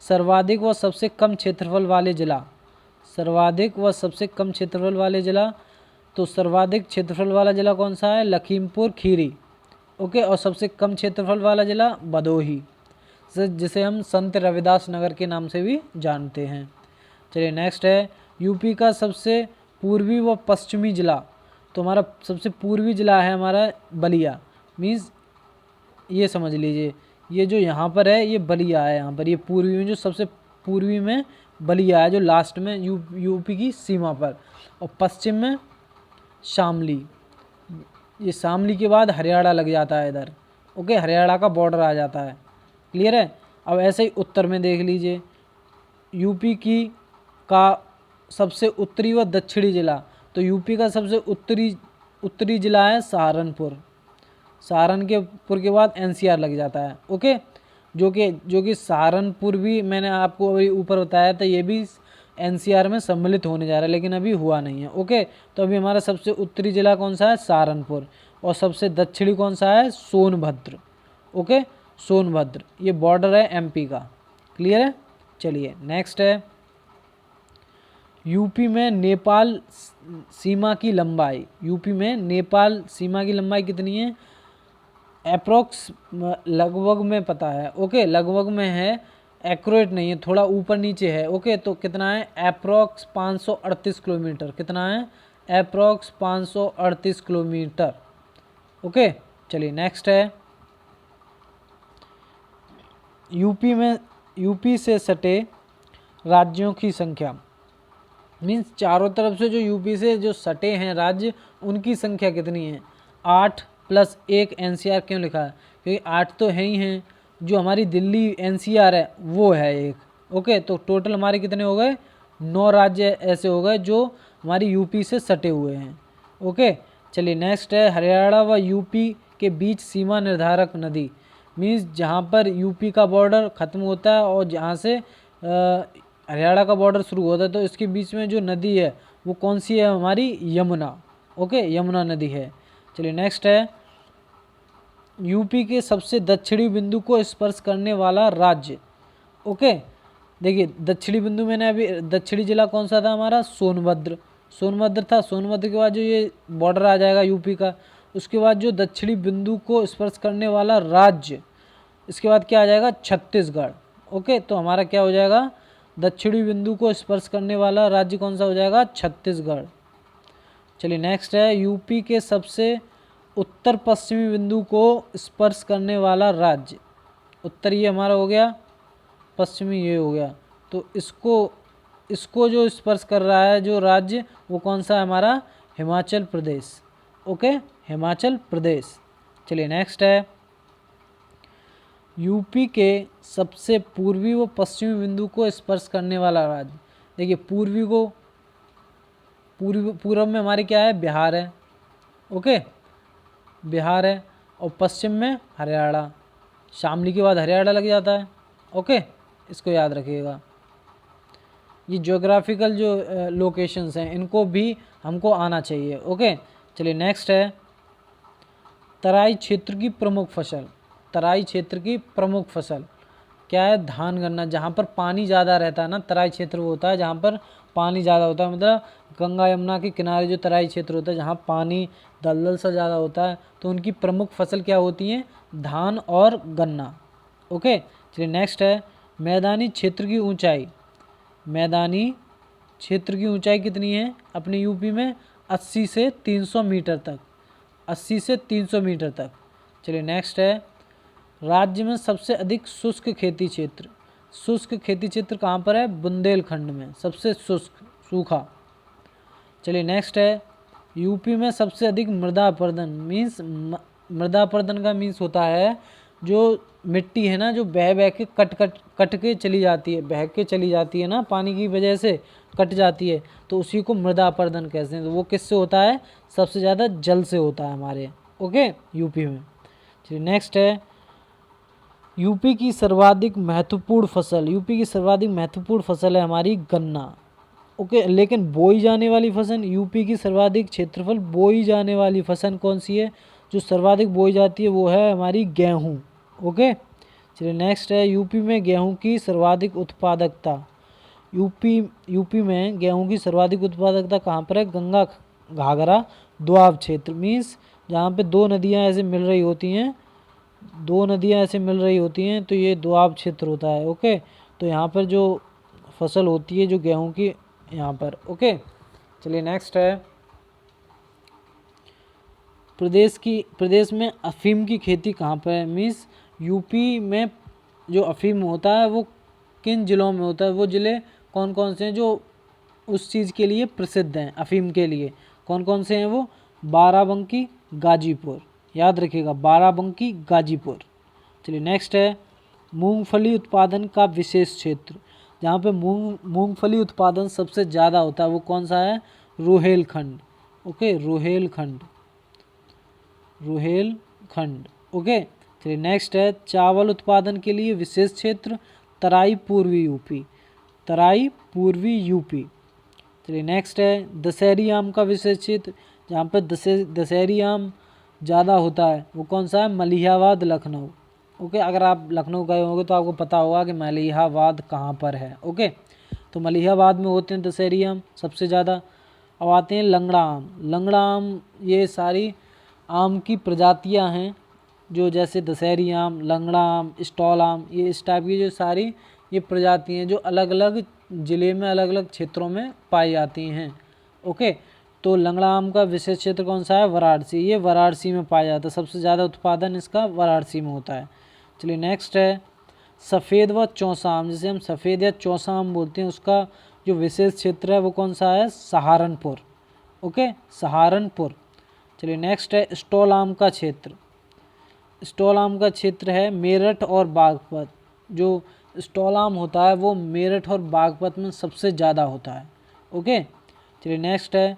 सर्वाधिक व सबसे कम क्षेत्रफल वाले जिला। तो सर्वाधिक क्षेत्रफल वाला जिला कौन सा है? लखीमपुर खीरी। ओके, और सबसे कम क्षेत्रफल वाला जिला भदोही, जिसे हम संत रविदास नगर के नाम से भी जानते हैं। चलिए नेक्स्ट है यूपी का सबसे पूर्वी व पश्चिमी जिला। तो हमारा सबसे पूर्वी जिला है हमारा बलिया, मीन्स ये समझ लीजिए, ये जो यहाँ पर है ये बलिया है। यहाँ पर ये पूर्वी में जो सबसे पूर्वी में बलिया है, जो लास्ट में यूपी की सीमा पर, और पश्चिम में शामली। ये शामली के बाद हरियाणा लग जाता है इधर। ओके, हरियाणा का बॉर्डर आ जाता है। क्लियर है? अब ऐसे ही उत्तर में देख लीजिए यूपी का सबसे उत्तरी व दक्षिणी जिला। तो यूपी का सबसे उत्तरी जिला है सहारनपुर के बाद एनसीआर लग जाता है। ओके, जो कि सहारनपुर भी मैंने आपको अभी ऊपर बताया था, ये भी एनसीआर में सम्मिलित होने जा रहा है, लेकिन अभी हुआ नहीं है। ओके, तो अभी हमारा सबसे उत्तरी जिला कौन सा है? सहारनपुर। और सबसे दक्षिणी कौन सा है? सोनभद्र। ओके, सोनभद्र ये बॉर्डर है एमपी का। क्लियर है? चलिए नेक्स्ट है यूपी में नेपाल सीमा की लंबाई कितनी है? अप्रोक्स लगभग में पता है। ओके, लगभग में है, एक्यूरेट नहीं है, थोड़ा ऊपर नीचे है। ओके, तो कितना है? Approx 538 kilometre. कितना है? Approx 538 kilometre. ओके, चलिए नेक्स्ट है यूपी से सटे राज्यों की संख्या, मीन्स चारों तरफ से जो यूपी से जो सटे हैं राज्य, उनकी संख्या कितनी है? 8 + 1 एनसीआर क्यों लिखा है? क्योंकि 8 तो है ही हैं, जो हमारी दिल्ली एनसीआर है वो है एक। ओके, तो टोटल हमारे कितने हो गए? 9 राज्य ऐसे हो गए जो हमारी यूपी से सटे हुए हैं। ओके, चलिए नेक्स्ट है हरियाणा व यूपी के बीच सीमा निर्धारक नदी, मीन्स जहाँ पर यूपी का बॉर्डर ख़त्म होता है और जहाँ से हरियाणा का बॉर्डर शुरू होता है, तो इसके बीच में जो नदी है वो कौन सी है? हमारी यमुना। ओके, यमुना नदी है। चलिए नेक्स्ट है यूपी के सबसे दक्षिणी बिंदु को स्पर्श करने वाला राज्य। ओके, देखिए दक्षिणी बिंदु मैंने अभी, दक्षिणी जिला कौन सा था हमारा? सोनभद्र। सोनभद्र था, सोनभद्र के बाद जो ये बॉर्डर आ जाएगा यूपी का, उसके बाद जो दक्षिणी बिंदु को स्पर्श करने वाला राज्य, इसके बाद क्या आ जाएगा, छत्तीसगढ़। ओके, तो हमारा क्या हो जाएगा, दक्षिणी बिंदु को स्पर्श करने वाला राज्य कौन सा हो जाएगा, छत्तीसगढ़। चलिए नेक्स्ट है, यूपी के सबसे उत्तर पश्चिमी बिंदु को स्पर्श करने वाला राज्य। उत्तर ये हमारा हो गया, पश्चिमी ये हो गया, तो इसको जो स्पर्श कर रहा है जो राज्य, वो कौन सा है हमारा, हिमाचल प्रदेश। ओके, हिमाचल प्रदेश। चलिए नेक्स्ट है, यूपी के सबसे पूर्वी व पश्चिमी बिंदु को स्पर्श करने वाला राज्य। देखिए पूर्व में हमारे क्या है, बिहार है। ओके, बिहार है, और पश्चिम में हरियाणा, शामली के बाद हरियाणा लग जाता है। ओके, इसको याद रखिएगा। ये ज्योग्राफिकल जो लोकेशंस हैं इनको भी हमको आना चाहिए। ओके, चलिए नेक्स्ट है, तराई क्षेत्र की प्रमुख फसल। तराई क्षेत्र की प्रमुख फसल क्या है, धान गन्ना। जहाँ पर पानी ज़्यादा रहता है ना, तराई क्षेत्र वो होता है जहाँ पर पानी ज़्यादा होता है, मतलब गंगा यमुना के किनारे जो तराई क्षेत्र होता है जहाँ पानी दलदल सा ज़्यादा होता है, तो उनकी प्रमुख फसल क्या होती है, धान और गन्ना। ओके, चलिए नेक्स्ट है, मैदानी क्षेत्र की ऊंचाई। मैदानी क्षेत्र की ऊंचाई कितनी है अपने यूपी में, 80 से 300 मीटर तक, 80 से 300 मीटर तक। चलिए नेक्स्ट है, राज्य में सबसे अधिक शुष्क खेती क्षेत्र। शुष्क खेती क्षेत्र कहाँ पर है, बुंदेलखंड में, सबसे शुष्क, सूखा। चलिए नेक्स्ट है, यूपी में सबसे अधिक मृदा अपरदन। मीन्स मृदा अपरदन का मीन्स होता है जो मिट्टी है ना, जो बह बह के कट के चली जाती है, बह के चली जाती है ना, पानी की वजह से कट जाती है, तो उसी को मृदा अपरदन कहते हैं। तो वो किससे होता है, सबसे ज़्यादा जल से होता है हमारे, ओके, यूपी में। चलिए नेक्स्ट है, यूपी की सर्वाधिक महत्वपूर्ण फसल। यूपी की सर्वाधिक महत्वपूर्ण फसल है हमारी गन्ना। ओके, लेकिन बोई जाने वाली फसल, यूपी की सर्वाधिक क्षेत्रफल बोई जाने वाली फसल कौन सी है, जो सर्वाधिक बोई जाती है वो है हमारी गेहूँ। ओके, चलिए नेक्स्ट है, यूपी में गेहूँ की सर्वाधिक उत्पादकता। यूपी में गेहूँ की सर्वाधिक उत्पादकता कहाँ पर है, गंगा घाघरा दोआब क्षेत्र। मीन्स जहाँ पे दो नदियाँ ऐसे मिल रही होती हैं, दो नदियाँ ऐसे मिल रही होती हैं, तो ये दोआब क्षेत्र होता है। ओके, तो यहाँ पर जो फसल होती है जो गेहूँ की, यहाँ पर। ओके, चलिए नेक्स्ट है, प्रदेश में अफीम की खेती कहाँ पर है। मीन्स यूपी में जो अफीम होता है वो किन ज़िलों में होता है, वो ज़िले कौन कौन से हैं जो उस चीज़ के लिए प्रसिद्ध हैं, अफीम के लिए कौन कौन से हैं वो, बाराबंकी, गाजीपुर, याद रखिएगा, बाराबंकी, गाजीपुर। चलिए नेक्स्ट है, मूंगफली उत्पादन का विशेष क्षेत्र। जहाँ पे मूंगफली उत्पादन सबसे ज़्यादा होता है वो कौन सा है, रुहेलखंड। ओके, रुहेलखंड। ओके, चलिए नेक्स्ट है, चावल उत्पादन के लिए विशेष क्षेत्र, तराई पूर्वी यूपी। तराई पूर्वी यूपी। चलिए नेक्स्ट है, दशहरी आम का विशेष क्षेत्र। जहाँ पर दशहरी आम ज़्यादा होता है वो कौन सा है, मलिहाबाद, लखनऊ। ओके, अगर आप लखनऊ गए होंगे तो आपको पता होगा कि मलिहाबाद कहाँ पर है। ओके, तो मलिहाबाद में होते हैं दशहरी आम सबसे ज़्यादा। अब आते हैं लंगड़ा आम। लंगड़ा आम ये सारी आम की प्रजातियां हैं, जो जैसे दशहरी आम, लंगड़ा आम, स्टॉल आम, ये इस टाइप की जो सारी ये प्रजातियां हैं जो अलग अलग ज़िले में अलग अलग क्षेत्रों में पाई जाती हैं। ओके, तो लंगड़ा आम का विशेष क्षेत्र कौन सा है, वाराणसी। ये वाराणसी में पाया जाता है, सबसे ज़्यादा उत्पादन इसका वाराणसी में होता है। चलिए नेक्स्ट है, सफ़ेद व चौसा आम, जिसे हम सफ़ेद या चौसा आम बोलते हैं, उसका जो विशेष क्षेत्र है वो कौन सा है, सहारनपुर। ओके, सहारनपुर। चलिए नेक्स्ट है, स्टॉल आम का क्षेत्र। स्टॉल आम का क्षेत्र है मेरठ और बागपत। जो स्टॉल आम होता है वो मेरठ और बागपत में सबसे ज़्यादा होता है। ओके, चलिए नेक्स्ट है,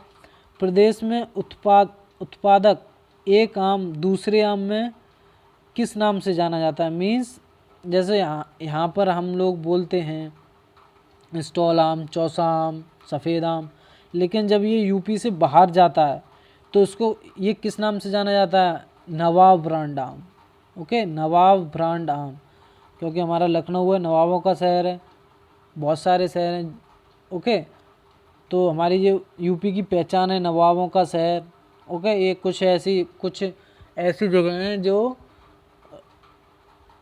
प्रदेश में उत्पादक एक आम दूसरे आम में किस नाम से जाना जाता है। मीन्स जैसे यहाँ पर हम लोग बोलते हैं स्टॉल आम, चौसा आम, सफ़ेद आम, लेकिन जब ये यूपी से बाहर जाता है तो उसको ये किस नाम से जाना जाता है, नवाब ब्रांड आम। ओके, नवाब ब्रांड आम, क्योंकि हमारा लखनऊ है, नवाबों का शहर है, बहुत सारे शहर हैं। ओके, तो हमारी जो यूपी की पहचान है नवाबों का शहर। ओके, ये कुछ ऐसी जगह हैं जो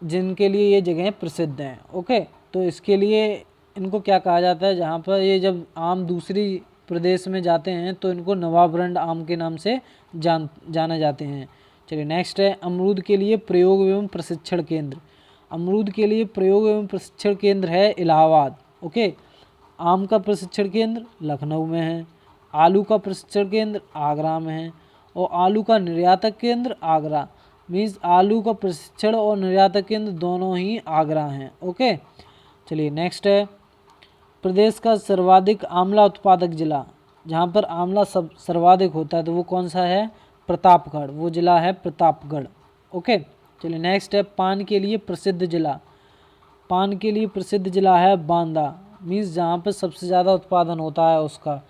जिनके लिए ये जगहें प्रसिद्ध हैं। ओके, तो इसके लिए इनको क्या कहा जाता है, जहाँ पर ये जब आम दूसरी प्रदेश में जाते हैं तो इनको नवाबरंड आम के नाम से जाने जाते हैं। चलिए नेक्स्ट है अमरूद के लिए प्रयोग एवं प्रशिक्षण केंद्र। अमरूद के लिए प्रयोग एवं प्रशिक्षण केंद्र है इलाहाबाद। ओके, आम का प्रशिक्षण केंद्र लखनऊ में है, आलू का प्रशिक्षण केंद्र आगरा में है और आलू का निर्यातक केंद्र आगरा। मीन्स आलू का प्रशिक्षण और निर्यातक केंद्र दोनों ही आगरा हैं। ओके, चलिए नेक्स्ट है प्रदेश का सर्वाधिक आंवला उत्पादक जिला। जहाँ पर आंवला सब सर्वाधिक होता है तो वो कौन सा है, प्रतापगढ़, वो जिला है प्रतापगढ़। ओके, चलिए नेक्स्ट है पान के लिए प्रसिद्ध जिला। पान के लिए प्रसिद्ध जिला है बांदा। मीन्स जहाँ पर सबसे ज़्यादा उत्पादन होता है उसका,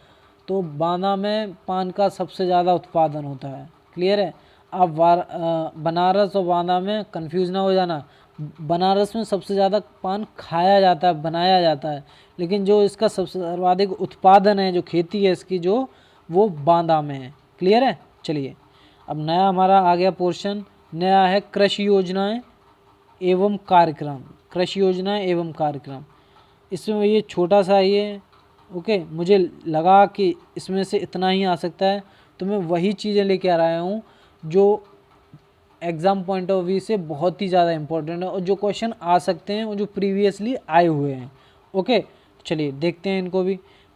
तो बांदा में पान का सबसे ज़्यादा उत्पादन होता है। क्लियर है। आप बनारस और बांदा में कंफ्यूज ना हो जाना। बनारस में सबसे ज़्यादा पान खाया जाता है, बनाया जाता है, लेकिन जो इसका सबसे सर्वाधिक उत्पादन है, जो खेती है इसकी, जो वो बांदा में है। क्लियर है। चलिए अब नया हमारा आ गया पोर्शन, नया है कृषि योजनाएं एवं कार्यक्रम। कृषि योजनाएं एवं कार्यक्रम, इसमें ये छोटा सा ये ओके, मुझे लगा कि इसमें से इतना ही आ सकता है, तो मैं वही चीज़ें लेके आ रहा हूँ जो एग्ज़ाम पॉइंट ऑफ व्यू से बहुत ही ज़्यादा इंपॉर्टेंट है और जो क्वेश्चन आ सकते हैं और जो प्रीवियसली आए हुए हैं। ओके, चलिए देखते हैं इनको भी।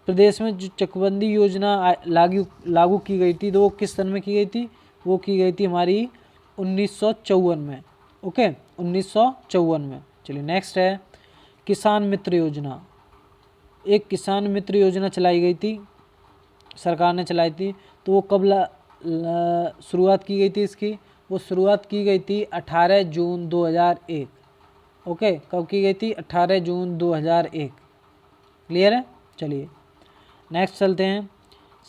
प्रदेश में जो चकबंदी योजना लागू की गई थी, तो वो किस सन में की गई थी, वो की गई थी हमारी 1954 में। ओके, 1954 में। चलिए नेक्स्ट है किसान मित्र योजना। एक किसान मित्र योजना चलाई गई थी, सरकार ने चलाई थी, तो वो कब शुरुआत की गई थी इसकी, वो शुरुआत की गई थी 18 जून 2001। ओके, कब की गई थी, 18 जून 2001। क्लियर है। चलिए नेक्स्ट चलते हैं,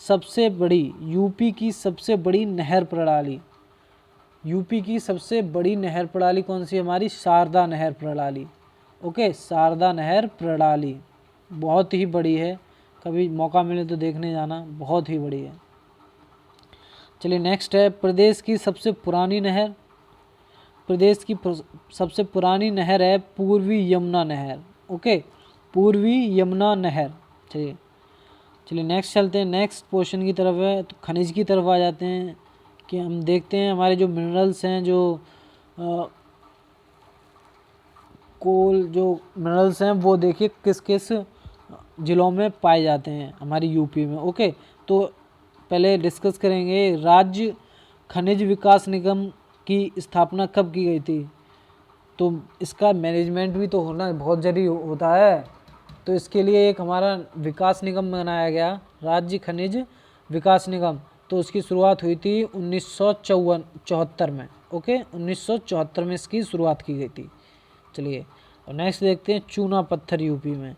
सबसे बड़ी यूपी की सबसे बड़ी नहर प्रणाली। यूपी की सबसे बड़ी नहर प्रणाली कौन सी, हमारी शारदा नहर प्रणाली। ओके, शारदा नहर प्रणाली बहुत ही बड़ी है, कभी मौका मिले तो देखने जाना, बहुत ही बड़ी है। चलिए नेक्स्ट है प्रदेश की सबसे पुरानी नहर। प्रदेश की सबसे पुरानी नहर है पूर्वी यमुना नहर। ओके, पूर्वी यमुना नहर। चलिए नेक्स्ट चलते हैं, नेक्स्ट पोर्शन की तरफ है, तो खनिज की तरफ आ जाते हैं कि हम देखते हैं हमारे जो मिनरल्स हैं, जो कोल जो मिनरल्स हैं, वो देखिए किस किस ज़िलों में पाए जाते हैं हमारी यूपी में। ओके, तो पहले डिस्कस करेंगे राज्य खनिज विकास निगम की स्थापना कब की गई थी। तो इसका मैनेजमेंट भी तो होना बहुत ज़रूरी होता है, तो इसके लिए एक हमारा विकास निगम बनाया गया, राज्य खनिज विकास निगम। तो उसकी शुरुआत हुई थी 1974 में। ओके, 1974 में इसकी शुरुआत की गई थी। चलिए और नेक्स्ट देखते हैं चूना पत्थर यूपी में।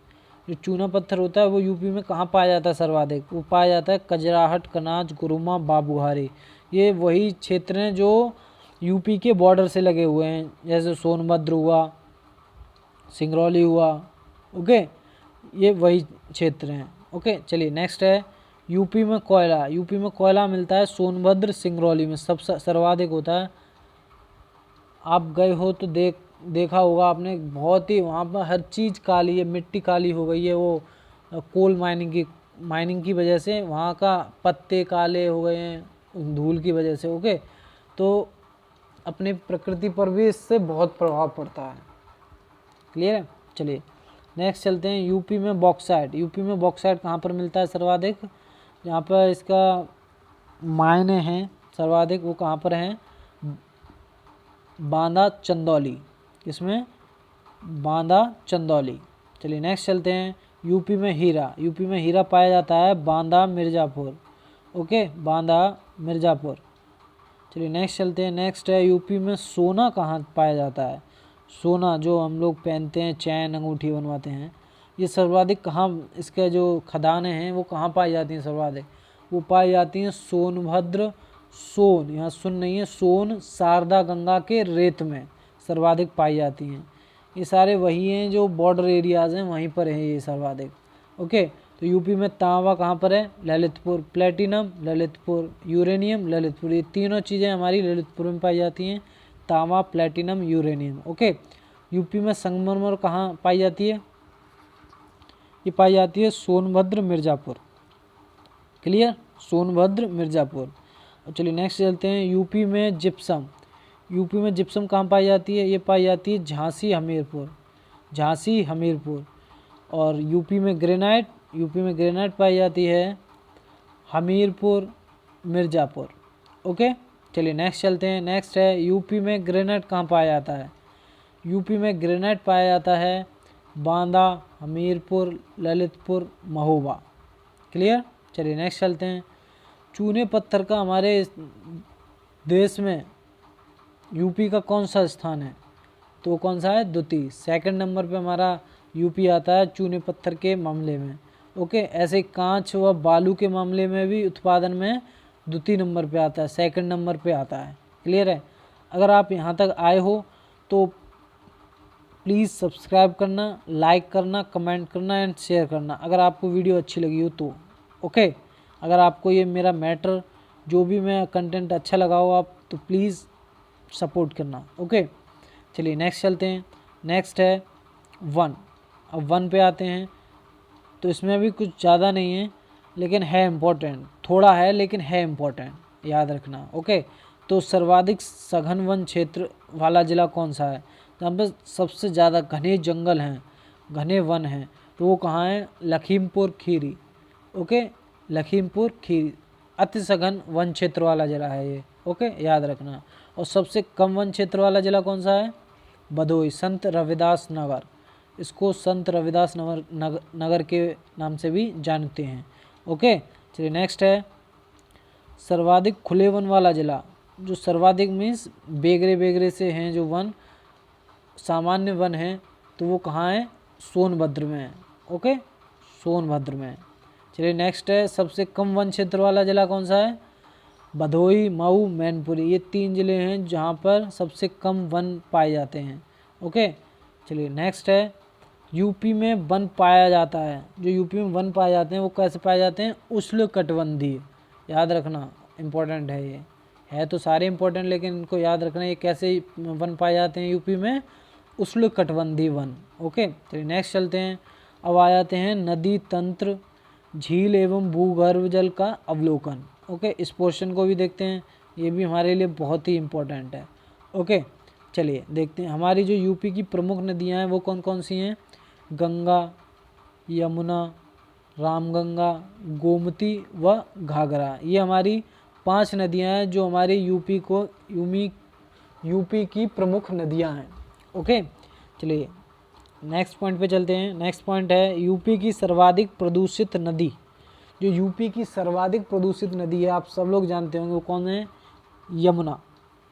जो चूना पत्थर होता है वो यूपी में कहाँ पाया जाता है सर्वाधिक, वो पाया जाता है कजराहट, कनाज, गुरुमा, बाबूहारी। ये वही क्षेत्र हैं जो यूपी के बॉर्डर से लगे हुए हैं, जैसे सोनभद्र हुआ, सिंगरौली हुआ। ओके, ये वही क्षेत्र हैं। ओके, चलिए नेक्स्ट है यूपी में कोयला। यूपी में कोयला मिलता है सोनभद्र, सिंगरौली में सबसे सर्वाधिक होता है। आप गए हो तो देखा होगा आपने, बहुत ही वहाँ पर हर चीज़ काली है, मिट्टी काली हो गई है, वो कोल माइनिंग की वजह से वहाँ का पत्ते काले हो गए हैं धूल की वजह से। ओके, तो अपनी प्रकृति पर भी इससे बहुत प्रभाव पड़ता है। क्लियर है। चलिए नेक्स्ट चलते हैं यूपी में बॉक्साइट। यूपी में बॉक्साइट कहाँ पर मिलता है सर्वाधिक, जहाँ पर इसका मायने हैं सर्वाधिक, वो कहाँ पर हैं, बांदा चंदौली। इसमें बांदा चंदौली। चलिए नेक्स्ट चलते हैं यूपी में हीरा। यूपी में हीरा पाया जाता है बांदा मिर्ज़ापुर। ओके, बांदा मिर्ज़ापुर। चलिए नेक्स्ट चलते हैं, नेक्स्ट है यूपी में सोना कहाँ पाया जाता है। सोना जो हम लोग पहनते हैं, चैन अंगूठी बनवाते हैं, ये सर्वाधिक कहाँ, इसके जो खदानें हैं वो कहाँ पाई जाती हैं सर्वाधिक, वो पाई जाती हैं सोनभद्र, सोन, यहाँ सुन नहीं है, सोन, शारदा गंगा के रेत में सर्वाधिक पाई जाती हैं। ये सारे वही हैं जो बॉर्डर एरियाज़ हैं, वहीं पर है ये सर्वाधिक। ओके, तो यूपी में तांबा कहाँ पर है? ललितपुर। प्लेटिनम ललितपुर, यूरेनियम ललितपुर, ये तीनों चीज़ें हमारी ललितपुर में पाई जाती हैं, तांबा, प्लेटिनम, यूरेनियम। ओके। यूपी में संगमरमर कहाँ पाई जाती है? ये पाई जाती है सोनभद्र मिर्ज़ापुर। क्लियर? सोनभद्र मिर्ज़ापुर। और चलिए नेक्स्ट चलते हैं। यूपी में जिप्सम, यूपी में जिप्सम कहाँ पाई जाती है? ये पाई जाती है झांसी हमीरपुर, झांसी हमीरपुर। और यूपी में ग्रेनाइट, यूपी में ग्रेनाइट पाई जाती है हमीरपुर मिर्ज़ापुर। ओके। चलिए नेक्स्ट चलते हैं। नेक्स्ट है यूपी में ग्रेनाइट कहाँ पाया जाता है? यूपी में ग्रेनाइट पाया जाता है बांदा, हमीरपुर, ललितपुर, महोबा। क्लियर? चलिए नेक्स्ट चलते हैं। चूने पत्थर का हमारे देश में यूपी का कौन सा स्थान है? तो कौन सा है? द्वितीय। सेकंड नंबर पे हमारा यूपी आता है चूने पत्थर के मामले में। ओके। ऐसे कांच व बालू के मामले में भी उत्पादन में द्वितीय नंबर पे आता है, सेकंड नंबर पे आता है। क्लियर है? अगर आप यहाँ तक आए हो तो प्लीज़ सब्सक्राइब करना, लाइक करना, कमेंट करना एंड शेयर करना अगर आपको वीडियो अच्छी लगी हो तो। ओके। अगर आपको ये मेरा मैटर जो भी मैं कंटेंट अच्छा लगा हो आप तो प्लीज़ सपोर्ट करना। ओके। चलिए नेक्स्ट चलते हैं। नेक्स्ट है वन। अब वन पे आते हैं तो इसमें भी कुछ ज़्यादा नहीं है लेकिन है इम्पोर्टेंट, थोड़ा है लेकिन है इम्पोर्टेंट, याद रखना। ओके। तो सर्वाधिक सघन वन क्षेत्र वाला ज़िला कौन सा है? जहाँ पर सबसे ज़्यादा घने जंगल हैं, घने वन हैं, तो वो कहाँ है? लखीमपुर खीरी। ओके। लखीमपुर खीरी अति सघन वन क्षेत्र वाला ज़िला है ये। ओके, याद रखना। और सबसे कम वन क्षेत्र वाला ज़िला कौन सा है? भदोही, संत रविदास नगर। इसको संत रविदास नगर के नाम से भी जानते हैं। ओके। चलिए नेक्स्ट है सर्वाधिक खुले वन वाला ज़िला। जो सर्वाधिक मीन्स बेगरे बेगरे से हैं जो वन, सामान्य वन हैं, तो वो कहाँ है? सोनभद्र में है। ओके, सोनभद्र में। चलिए नेक्स्ट है सबसे कम वन क्षेत्र वाला ज़िला कौन सा है? भदोही, मऊ, मैनपुरी। ये 3 ज़िले हैं जहाँ पर सबसे कम वन पाए जाते हैं। ओके। चलिए नेक्स्ट है यूपी में वन पाया जाता है। जो यूपी में वन पाए जाते हैं वो कैसे पाए जाते हैं? उष्णकटिबंधीय। याद रखना, इम्पोर्टेंट है ये। है तो सारे इम्पोर्टेंट लेकिन इनको याद रखना, ये कैसे वन पाए जाते हैं यूपी में? उष्णकटिबंधीय वन। ओके। चलिए नेक्स्ट चलते हैं। अब आ जाते हैं नदी तंत्र, झील एवं भूगर्भ जल का अवलोकन। ओके, इस पोर्शन को भी देखते हैं, ये भी हमारे लिए बहुत ही इम्पोर्टेंट है। ओके, चलिए देखते हैं हमारी जो यूपी की प्रमुख नदियां हैं वो कौन कौन सी हैं? गंगा, यमुना, रामगंगा, गोमती व घाघरा। ये हमारी 5 नदियां हैं जो हमारी यूपी की प्रमुख नदियां हैं। ओके, चलिए नेक्स्ट पॉइंट पे चलते हैं। नेक्स्ट पॉइंट है यूपी की सर्वाधिक प्रदूषित नदी। जो यूपी की सर्वाधिक प्रदूषित नदी है आप सब लोग जानते होंगे वो कौन है? यमुना,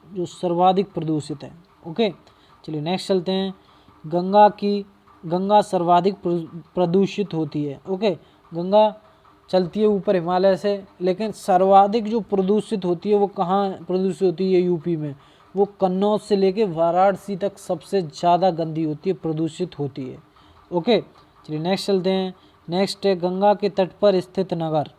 जो सर्वाधिक प्रदूषित है। ओके, चलिए नेक्स्ट चलते हैं। गंगा सर्वाधिक प्रदूषित होती है। ओके, गंगा चलती है ऊपर हिमालय से, लेकिन सर्वाधिक जो प्रदूषित होती है वो कहाँ प्रदूषित होती है? यूपी में। वो कन्नौज से लेके वाराणसी तक सबसे ज़्यादा गंदी होती है, प्रदूषित होती है। ओके, चलिए नेक्स्ट चलते हैं। नेक्स्ट है गंगा के तट पर स्थित नगर।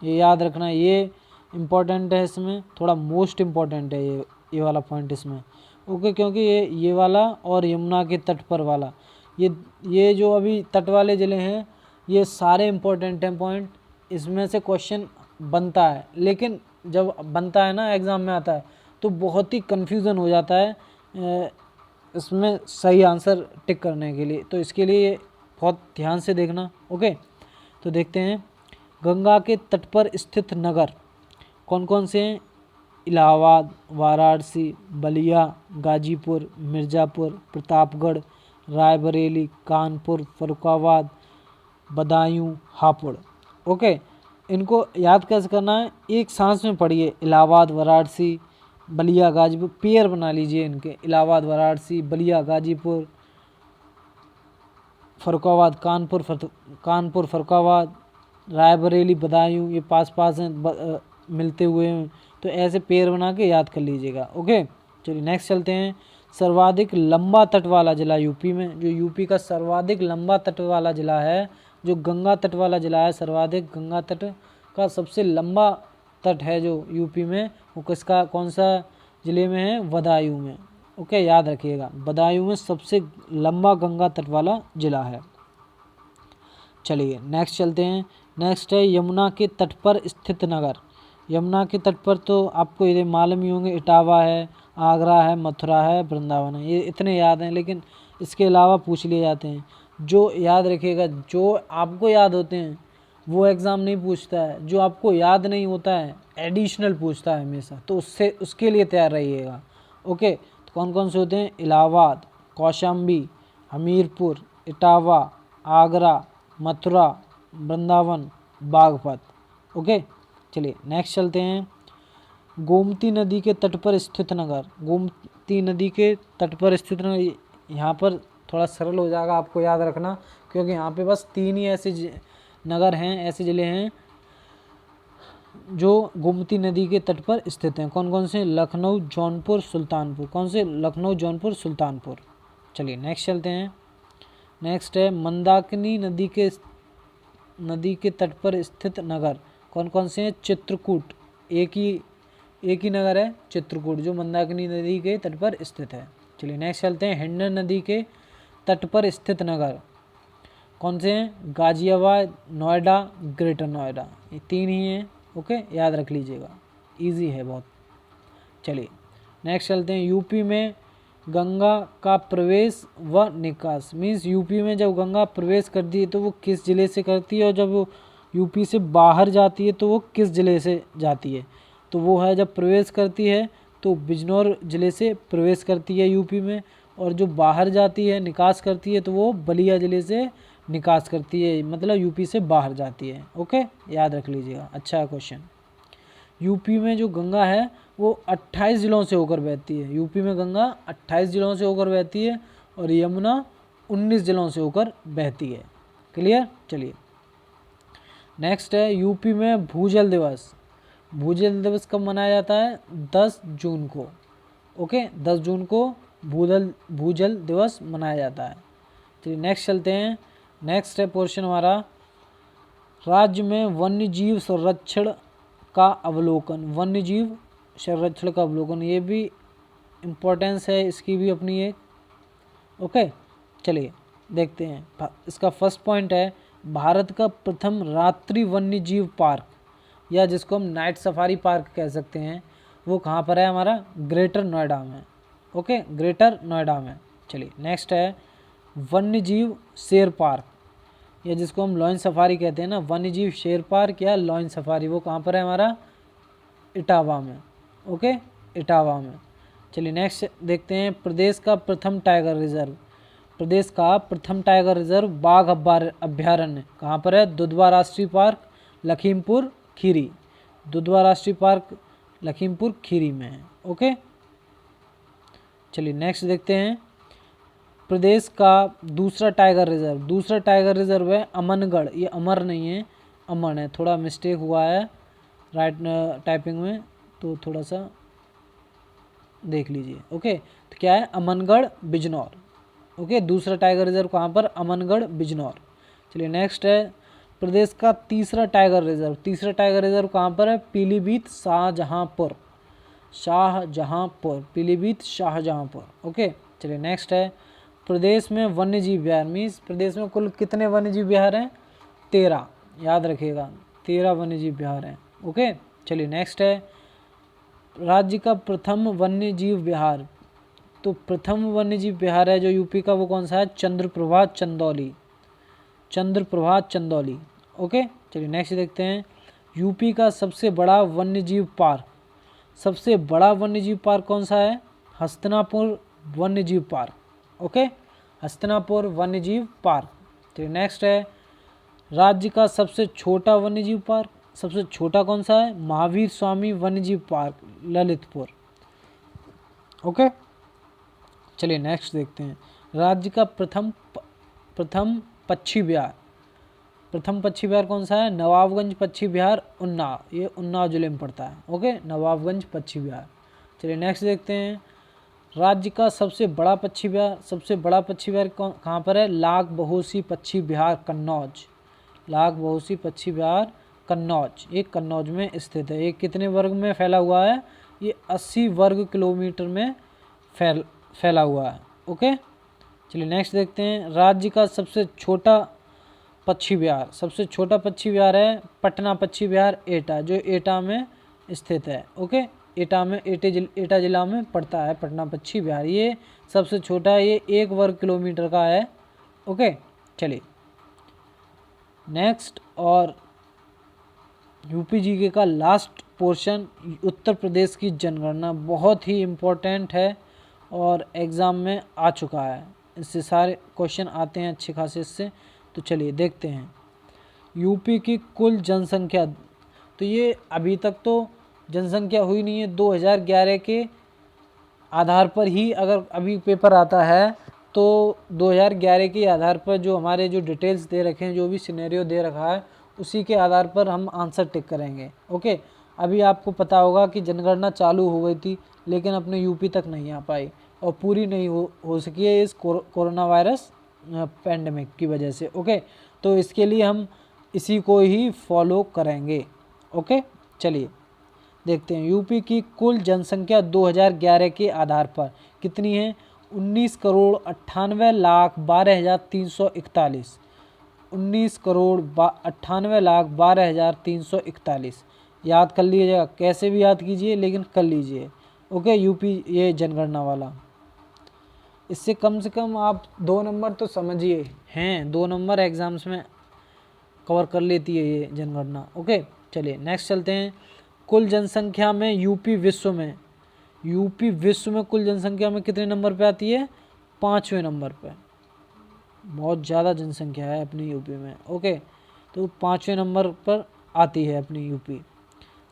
ये याद रखना, ये इम्पोर्टेंट है, इसमें थोड़ा मोस्ट इम्पोर्टेंट है ये वाला पॉइंट इसमें। ओके, क्योंकि ये वाला और यमुना के तट पर वाला, ये जो अभी तट वाले ज़िले हैं ये सारे इम्पोर्टेंट हैं पॉइंट। इसमें से क्वेश्चन बनता है, लेकिन जब बनता है ना एग्ज़ाम में आता है तो बहुत ही कन्फ्यूज़न हो जाता है इसमें सही आंसर टिक करने के लिए, तो इसके लिए बहुत ध्यान से देखना। ओके, तो देखते हैं गंगा के तट पर स्थित नगर कौन कौन से हैं? इलाहाबाद, वाराणसी, बलिया, गाजीपुर, मिर्ज़ापुर, प्रतापगढ़, रायबरेली, कानपुर, फर्रुखाबाद, बदायूं, हापुड़। ओके, इनको याद कैसे करना है? एक सांस में पढ़िए। इलाहाबाद, वाराणसी, बलिया, गाजीपुर, पेयर बना लीजिए इनके। इलाहाबाद, वाराणसी, बलिया, गाजीपुर, फर्रुखाबाद, कानपुर, फर्रुखाबाद, रायबरेली, बदायूं, ये पास पास हैं, मिलते हुए हैं, तो ऐसे पेयर बना के याद कर लीजिएगा। ओके, चलिए नेक्स्ट चलते हैं। सर्वाधिक लंबा तट वाला जिला यूपी में। जो यूपी का सर्वाधिक लंबा तट वाला जिला है जो गंगा तट वाला जिला है, सर्वाधिक गंगा तट का सबसे लंबा तट है जो यूपी में, वो किसका, कौन सा जिले में है, बदायूं में। ओके, याद रखिएगा, बदायूं में सबसे लंबा गंगा तट वाला जिला है। चलिए नेक्स्ट चलते हैं। नेक्स्ट है यमुना के तट पर स्थित नगर। यमुना के तट पर तो आपको ये मालूम ही होंगे, इटावा है, आगरा है, मथुरा है, वृंदावन है, ये इतने याद हैं, लेकिन इसके अलावा पूछ लिए जाते हैं। जो याद रखिएगा, जो आपको याद होते हैं वो एग्ज़ाम नहीं पूछता है, जो आपको याद नहीं होता है एडिशनल पूछता है हमेशा, तो उसके लिए तैयार रहिएगा। ओके, तो कौन कौन से होते हैं, इलाहाबाद, कौशाम्बी, हमीरपुर, इटावा, आगरा, मथुरा, वृंदावन, बागपत। ओके, चलिए नेक्स्ट चलते हैं। गोमती नदी के तट पर स्थित नगर। गोमती नदी के तट पर स्थित नगर, यहाँ पर थोड़ा सरल हो जाएगा आपको याद रखना, क्योंकि यहाँ पे बस 3 ही ऐसे नगर हैं, ऐसे ज़िले हैं जो गोमती नदी के तट पर स्थित हैं। कौन कौन से, लखनऊ, जौनपुर, सुल्तानपुर। कौन से, लखनऊ, जौनपुर, सुल्तानपुर। चलिए नेक्स्ट चलते हैं। नेक्स्ट है मंदाकिनी नदी के तट पर स्थित नगर। कौन कौन से हैं, चित्रकूट, एक ही नगर है चित्रकूट, जो मंदाकिनी नदी के तट पर स्थित है। चलिए नेक्स्ट चलते हैं। हिंडन नदी के तट पर स्थित नगर कौन से हैं, गाजियाबाद, नोएडा, ग्रेटर नोएडा, ये 3 ही हैं। ओके, याद रख लीजिएगा, इजी है बहुत। चलिए नेक्स्ट चलते हैं। यूपी में गंगा का प्रवेश व निकास, मीन्स यूपी में जब गंगा प्रवेश करती है तो वो किस ज़िले से करती है, और जब वो यूपी से बाहर जाती है तो वो किस ज़िले से जाती है। तो वो है, जब प्रवेश करती है तो बिजनौर ज़िले से प्रवेश करती है यूपी में, और जो बाहर जाती है, निकास करती है, तो वो बलिया ज़िले से निकास करती है, मतलब यूपी से बाहर जाती है। ओके, याद रख लीजिएगा, अच्छा क्वेश्चन। यूपी में जो गंगा है वो 28 ज़िलों से होकर बहती है। यूपी में गंगा 28 ज़िलों से होकर बहती है, और यमुना 19 ज़िलों से होकर बहती है। क्लियर। चलिए नेक्स्ट है, यूपी में भूजल दिवस। भूजल दिवस कब मनाया जाता है, 10 जून को। ओके, 10 जून को भूजल दिवस मनाया जाता है। चलिए नेक्स्ट चलते हैं। नेक्स्ट है पोर्शन हमारा, राज्य में वन्य जीव संरक्षण का अवलोकन। वन्य जीव संरक्षण का अवलोकन, ये भी इम्पोर्टेंस है इसकी भी अपनी एक। ओके, चलिए देखते हैं। इसका फर्स्ट पॉइंट है, भारत का प्रथम रात्रि वन्य जीव पार्क, या जिसको हम नाइट सफारी पार्क कह सकते हैं, वो कहाँ पर है, हमारा ग्रेटर नोएडा में। ओके, ग्रेटर नोएडा में। चलिए नेक्स्ट है वन्य जीव शेर पार्क, या जिसको हम लॉयन सफारी कहते हैं ना, वन्य जीव शेर पार्क या लॉयन सफारी, वो कहाँ पर है, हमारा इटावा में। ओके, इटावा में। चलिए नेक्स्ट देखते हैं, प्रदेश का प्रथम टाइगर रिजर्व। प्रदेश का प्रथम टाइगर रिजर्व बाघ अभ्यारण्य कहाँ पर है, दुधवा राष्ट्रीय पार्क, लखीमपुर खीरी। दुधवा राष्ट्रीय पार्क लखीमपुर खीरी में है। ओके, चलिए नेक्स्ट देखते हैं, प्रदेश का दूसरा टाइगर रिजर्व है अमनगढ़। ये अमर नहीं है, अमन है, थोड़ा मिस्टेक हुआ है राइट टाइपिंग में, तो थोड़ा सा देख लीजिए। ओके, तो क्या है, अमनगढ़ बिजनौर। ओके, दूसरा टाइगर रिजर्व कहाँ पर, अमनगढ़ बिजनौर। चलिए नेक्स्ट है, प्रदेश का तीसरा टाइगर रिजर्व कहाँ पर है, पीलीभीत शाहजहांपुर। पीलीभीत शाहजहांपुर। ओके, चलिए नेक्स्ट है, प्रदेश में वन्यजीव विहार, मीन्स प्रदेश में कुल कितने वन्यजीव विहार हैं, 13, याद रखिएगा 13 वन्यजीव विहार हैं। ओके, चलिए नेक्स्ट है, राज्य का प्रथम वन्यजीव विहार। तो प्रथम वन्यजीव विहार है जो यूपी का, वो कौन सा है, चंद्रप्रभा चंदौली। ओके, चलिए नेक्स्ट देखते हैं, यूपी का सबसे बड़ा वन्यजीव पार्क कौन सा है, हस्तिनापुर वन्यजीव पार्क। ओके, हस्तिनापुर वन्यजीव पार्क। चलिए नेक्स्ट है, राज्य का सबसे छोटा वन्यजीव पार्क, सबसे छोटा कौन सा है, महावीर स्वामी वन्यजीव पार्क, ललितपुर। ओके, चलिए नेक्स्ट देखते हैं, राज्य का प्रथम पक्षी विहार कौन सा है, नवाबगंज पक्षी विहार, उन्नाव, ये उन्नाव जिले में पड़ता है। ओके, नवाबगंज पक्षी विहार। चलिए नेक्स्ट देखते हैं, राज्य का सबसे बड़ा पक्षी विहार कहाँ पर है, लाख बहोसी पक्षी विहार, कन्नौज। लाख बहुसी पक्षी विहार कन्नौज, ये कन्नौज में स्थित है। ये कितने वर्ग में फैला हुआ है? ये 80 वर्ग किलोमीटर में फैला हुआ है। ओके, चलिए नेक्स्ट देखते हैं। राज्य का सबसे छोटा पक्षी विहार, सबसे छोटा पक्षी विहार है पटना पक्षी विहार एटा, जो एटा में स्थित है। ओके, एटा जिला में पड़ता है पटना पक्षी विहार। ये सबसे छोटा है, ये 1 वर्ग किलोमीटर का है। ओके, चलिए नेक्स्ट। और यूपी जीके का लास्ट पोर्शन, उत्तर प्रदेश की जनगणना, बहुत ही इम्पोर्टेंट है और एग्ज़ाम में आ चुका है। इससे सारे क्वेश्चन आते हैं अच्छे खासे इससे। तो चलिए देखते हैं। यूपी की कुल जनसंख्या, तो ये अभी तक तो जनसंख्या हुई नहीं है। 2011 के आधार पर ही अगर अभी पेपर आता है तो 2011 के आधार पर जो हमारे जो डिटेल्स दे रखे हैं, जो भी सिनेरियो दे रखा है, उसी के आधार पर हम आंसर टिक करेंगे। ओके, अभी आपको पता होगा कि जनगणना चालू हो गई थी लेकिन अपने यूपी तक नहीं आ पाई और पूरी नहीं हो सकी है इस कोरोना वायरस पैंडेमिक की वजह से। ओके, तो इसके लिए हम इसी को ही फॉलो करेंगे। ओके, चलिए देखते हैं। यूपी की कुल जनसंख्या 2011 के आधार पर कितनी है? 19,98,12,341। 19,98,12,341 याद कर लीजिएगा, कैसे भी याद कीजिए लेकिन कर लीजिए। ओके, यूपी ये जनगणना वाला, इससे कम से कम आप 2 नंबर तो समझिए हैं, 2 नंबर एग्जाम्स में कवर कर लेती है ये जनगणना। ओके, चलिए नेक्स्ट चलते हैं। कुल जनसंख्या में यूपी विश्व में कुल जनसंख्या में कितने नंबर पे आती है? 5वें नंबर पे। बहुत ज़्यादा जनसंख्या है अपनी यूपी में। ओके, तो 5वें नंबर पर आती है अपनी यूपी।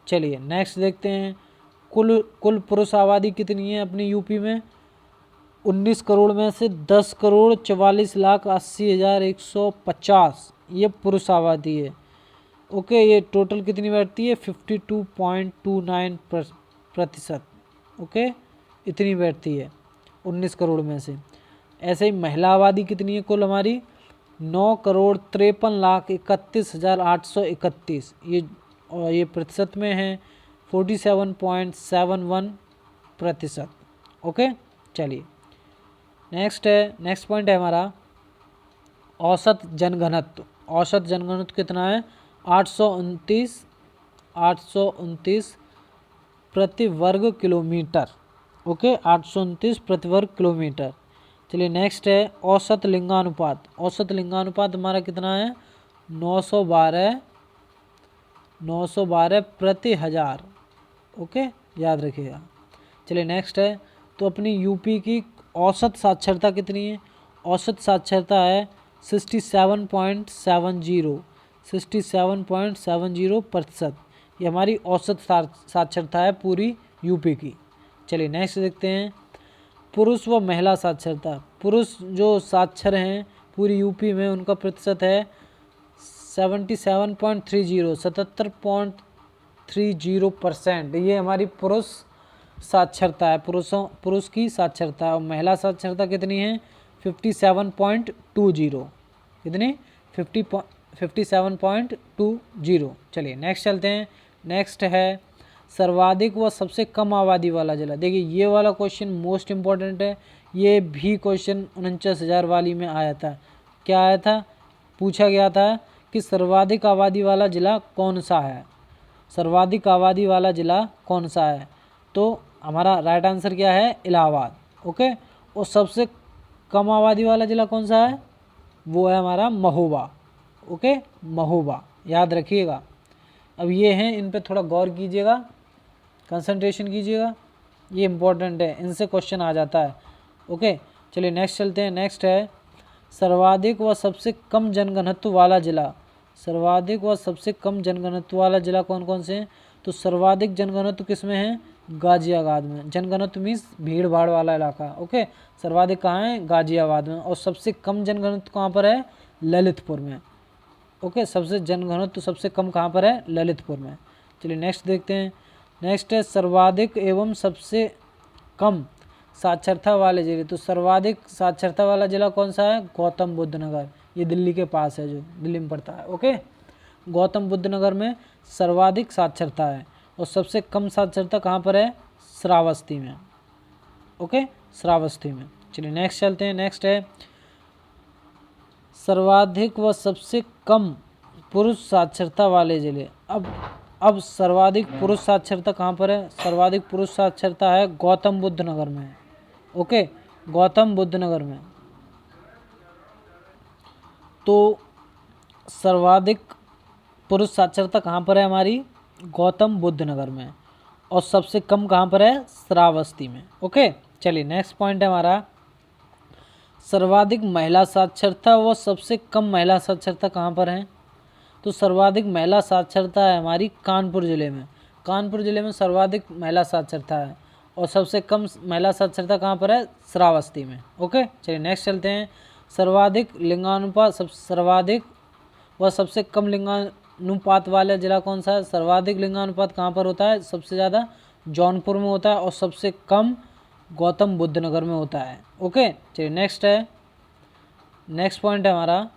चलिए नेक्स्ट देखते हैं। कुल पुरुष आबादी कितनी है अपनी यूपी में? 19 करोड़ में से 10,44,80,150 ये पुरुष आबादी है। ओके, ये टोटल कितनी बैठती है? 52.29%। ओके, इतनी बैठती है 19 करोड़ में से। ऐसे ही महिला आबादी कितनी है कुल हमारी? 9,53,31,831 ये, और ये प्रतिशत में है 47.71%। ओके, चलिए नेक्स्ट पॉइंट है हमारा औसत जनघनत्व। औसत जनघनत्व कितना है? 829 प्रति वर्ग किलोमीटर। ओके, 829 प्रति वर्ग किलोमीटर। चलिए नेक्स्ट है औसत लिंगानुपात। औसत लिंगानुपात हमारा कितना है? 912 प्रति 1000। ओके, याद रखिएगा। चलिए नेक्स्ट है, तो अपनी यूपी की औसत साक्षरता कितनी है? औसत साक्षरता है 67.70%। ये हमारी औसत साक्षरता है पूरी यूपी की। चलिए नेक्स्ट देखते हैं। पुरुष व महिला साक्षरता। पुरुष जो साक्षर हैं पूरी यूपी में, उनका प्रतिशत है 77.30%। ये हमारी पुरुष साक्षरता है, पुरुष की साक्षरता है। और महिला साक्षरता कितनी है? 57.20। कितनी? 57.20। चलिए नेक्स्ट चलते हैं। नेक्स्ट है सर्वाधिक व सबसे कम आबादी वाला जिला। देखिए ये वाला क्वेश्चन मोस्ट इम्पॉर्टेंट है। ये भी क्वेश्चन 49,000 वाली में आया था। क्या आया था? पूछा गया था कि सर्वाधिक आबादी वाला जिला कौन सा है? सर्वाधिक आबादी वाला जिला कौन सा है? तो हमारा राइट आंसर क्या है? इलाहाबाद। ओके, और सबसे कम आबादी वाला जिला कौन सा है? वो है हमारा महोबा। ओके, महोबा याद रखिएगा। अब ये हैं, इन पे थोड़ा गौर कीजिएगा, कंसंट्रेशन कीजिएगा, ये इम्पोर्टेंट है, इनसे क्वेश्चन आ जाता है। ओके, चलिए नेक्स्ट चलते हैं। नेक्स्ट है सर्वाधिक व सबसे कम जनघनत्व वाला जिला। सर्वाधिक व सबसे कम जनघनत्व वाला जिला कौन कौन से हैं? तो सर्वाधिक जनघनत्व किस में है? गाजियाबाद में। जनघनत्व मीन्स भीड़ भाड़ वाला इलाका। ओके, सर्वाधिक कहाँ है? गाजियाबाद में। और सबसे कम जनघनत्व कहाँ पर है? ललितपुर में। ओके, सबसे जनघनत्व सबसे कम कहाँ पर है? ललितपुर में। चलिए नेक्स्ट देखते हैं। नेक्स्ट है सर्वाधिक एवं सबसे कम साक्षरता वाले जिले। तो सर्वाधिक साक्षरता वाला जिला कौन सा है? गौतम बुद्ध नगर। ये दिल्ली के पास है, जो दिल्ली में पड़ता है। ओके, गौतम बुद्ध नगर में सर्वाधिक साक्षरता है और सबसे कम साक्षरता कहाँ पर है? श्रावस्ती में। ओके, श्रावस्ती में। चलिए नेक्स्ट चलते हैं। नेक्स्ट है सर्वाधिक व सबसे कम पुरुष साक्षरता वाले जिले। अब सर्वाधिक पुरुष साक्षरता कहाँ पर है? सर्वाधिक पुरुष साक्षरता है गौतम बुद्ध नगर में। ओके, गौतम बुद्ध नगर में। तो सर्वाधिक पुरुष साक्षरता कहाँ पर है हमारी? गौतम बुद्ध नगर में। और सबसे कम कहाँ पर है? श्रावस्ती में। ओके, चलिए नेक्स्ट पॉइंट है हमारा सर्वाधिक महिला साक्षरता व सबसे कम महिला साक्षरता कहाँ पर है? तो सर्वाधिक महिला साक्षरता है हमारी कानपुर ज़िले में। कानपुर ज़िले में सर्वाधिक महिला साक्षरता है और सबसे कम महिला साक्षरता कहाँ पर है? श्रावस्ती में। ओके, चलिए नेक्स्ट चलते हैं। सर्वाधिक लिंगानुपात सर्वाधिक व सबसे कम लिंगानुपात वाला जिला कौन सा है? सर्वाधिक लिंगानुपात कहाँ पर होता है? सबसे ज़्यादा जौनपुर में होता है और सबसे कम गौतम बुद्ध नगर में होता है। ओके, चलिए नेक्स्ट है। नेक्स्ट पॉइंट है हमारा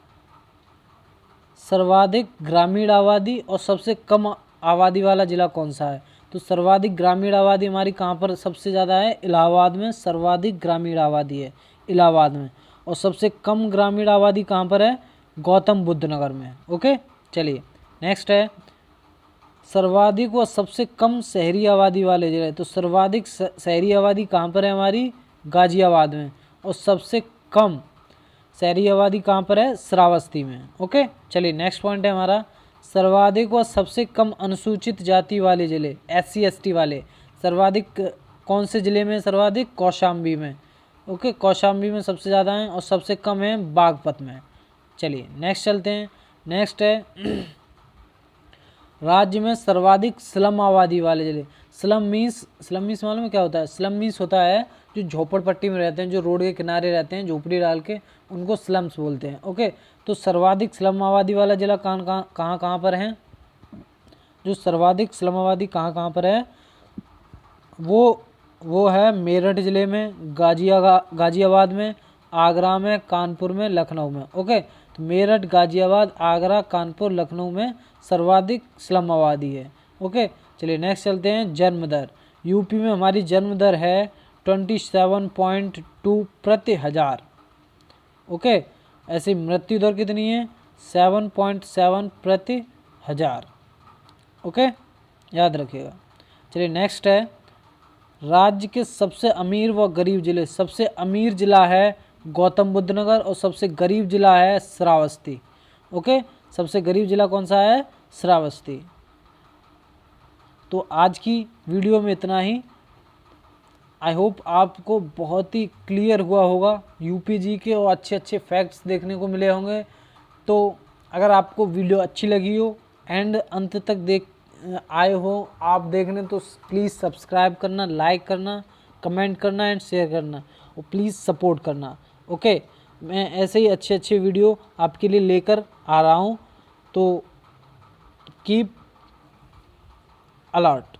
सर्वाधिक ग्रामीण आबादी और सबसे कम आबादी वाला जिला कौन सा है? तो सर्वाधिक ग्रामीण आबादी हमारी कहाँ पर सबसे ज़्यादा है? इलाहाबाद में सर्वाधिक ग्रामीण आबादी है, इलाहाबाद में। और सबसे कम ग्रामीण आबादी कहाँ पर है? गौतम बुद्ध नगर में। ओके, चलिए नेक्स्ट है सर्वाधिक व सबसे कम शहरी आबादी वाले जिले। तो सर्वाधिक शहरी आबादी कहाँ पर है हमारी? गाजियाबाद में। और सबसे कम शहरी आबादी कहाँ पर है? श्रावस्ती में। ओके, चलिए नेक्स्ट पॉइंट है हमारा सर्वाधिक व सबसे कम अनुसूचित जाति वाले जिले, SC ST वाले। सर्वाधिक कौन से जिले में? सर्वाधिक कौशाम्बी में। ओके, कौशाम्बी में सबसे ज़्यादा हैं और सबसे कम है बागपत में। चलिए नेक्स्ट चलते हैं। नेक्स्ट है राज्य में सर्वाधिक स्लम आबादी वाले जिले। स्लम मीन्स मालूम है क्या होता है? स्लम मीन्स होता है जो झोपड़पट्टी में रहते हैं, जो रोड के किनारे रहते हैं झोपड़ी डाल के, उनको स्लम्स बोलते हैं। ओके, तो सर्वाधिक स्लम आबादी वाला जिला कहाँ पर है? जो सर्वाधिक स्लम आबादी कहाँ पर है? वो है मेरठ ज़िले में, गाजियाबाद में, आगरा में, कानपुर में, लखनऊ में। ओके, तो मेरठ, गाजियाबाद, आगरा, कानपुर, लखनऊ में सर्वाधिक स्लम आबादी है। ओके, चलिए नेक्स्ट चलते हैं। जन्म दर। यूपी में हमारी जन्म दर है 27.2 प्रति हज़ार। ओके, ऐसी मृत्यु दर कितनी है? 7.7 प्रति हज़ार। ओके, याद रखिएगा। चलिए नेक्स्ट है राज्य के सबसे अमीर व गरीब जिले। सबसे अमीर जिला है गौतम बुद्ध नगर और सबसे गरीब जिला है श्रावस्ती। ओके, सबसे गरीब जिला कौन सा है? श्रावस्ती। तो आज की वीडियो में इतना ही। आई होप आपको बहुत ही क्लियर हुआ होगा, यूपीजी के और अच्छे अच्छे फैक्ट्स देखने को मिले होंगे। तो अगर आपको वीडियो अच्छी लगी हो एंड अंत तक आए हो आप देखने, तो प्लीज़ सब्सक्राइब करना, लाइक करना, कमेंट करना एंड शेयर करना और प्लीज़ सपोर्ट करना। ओके, मैं ऐसे ही अच्छे अच्छे वीडियो आपके लिए लेकर आ रहा हूँ, तो कीप अलर्ट।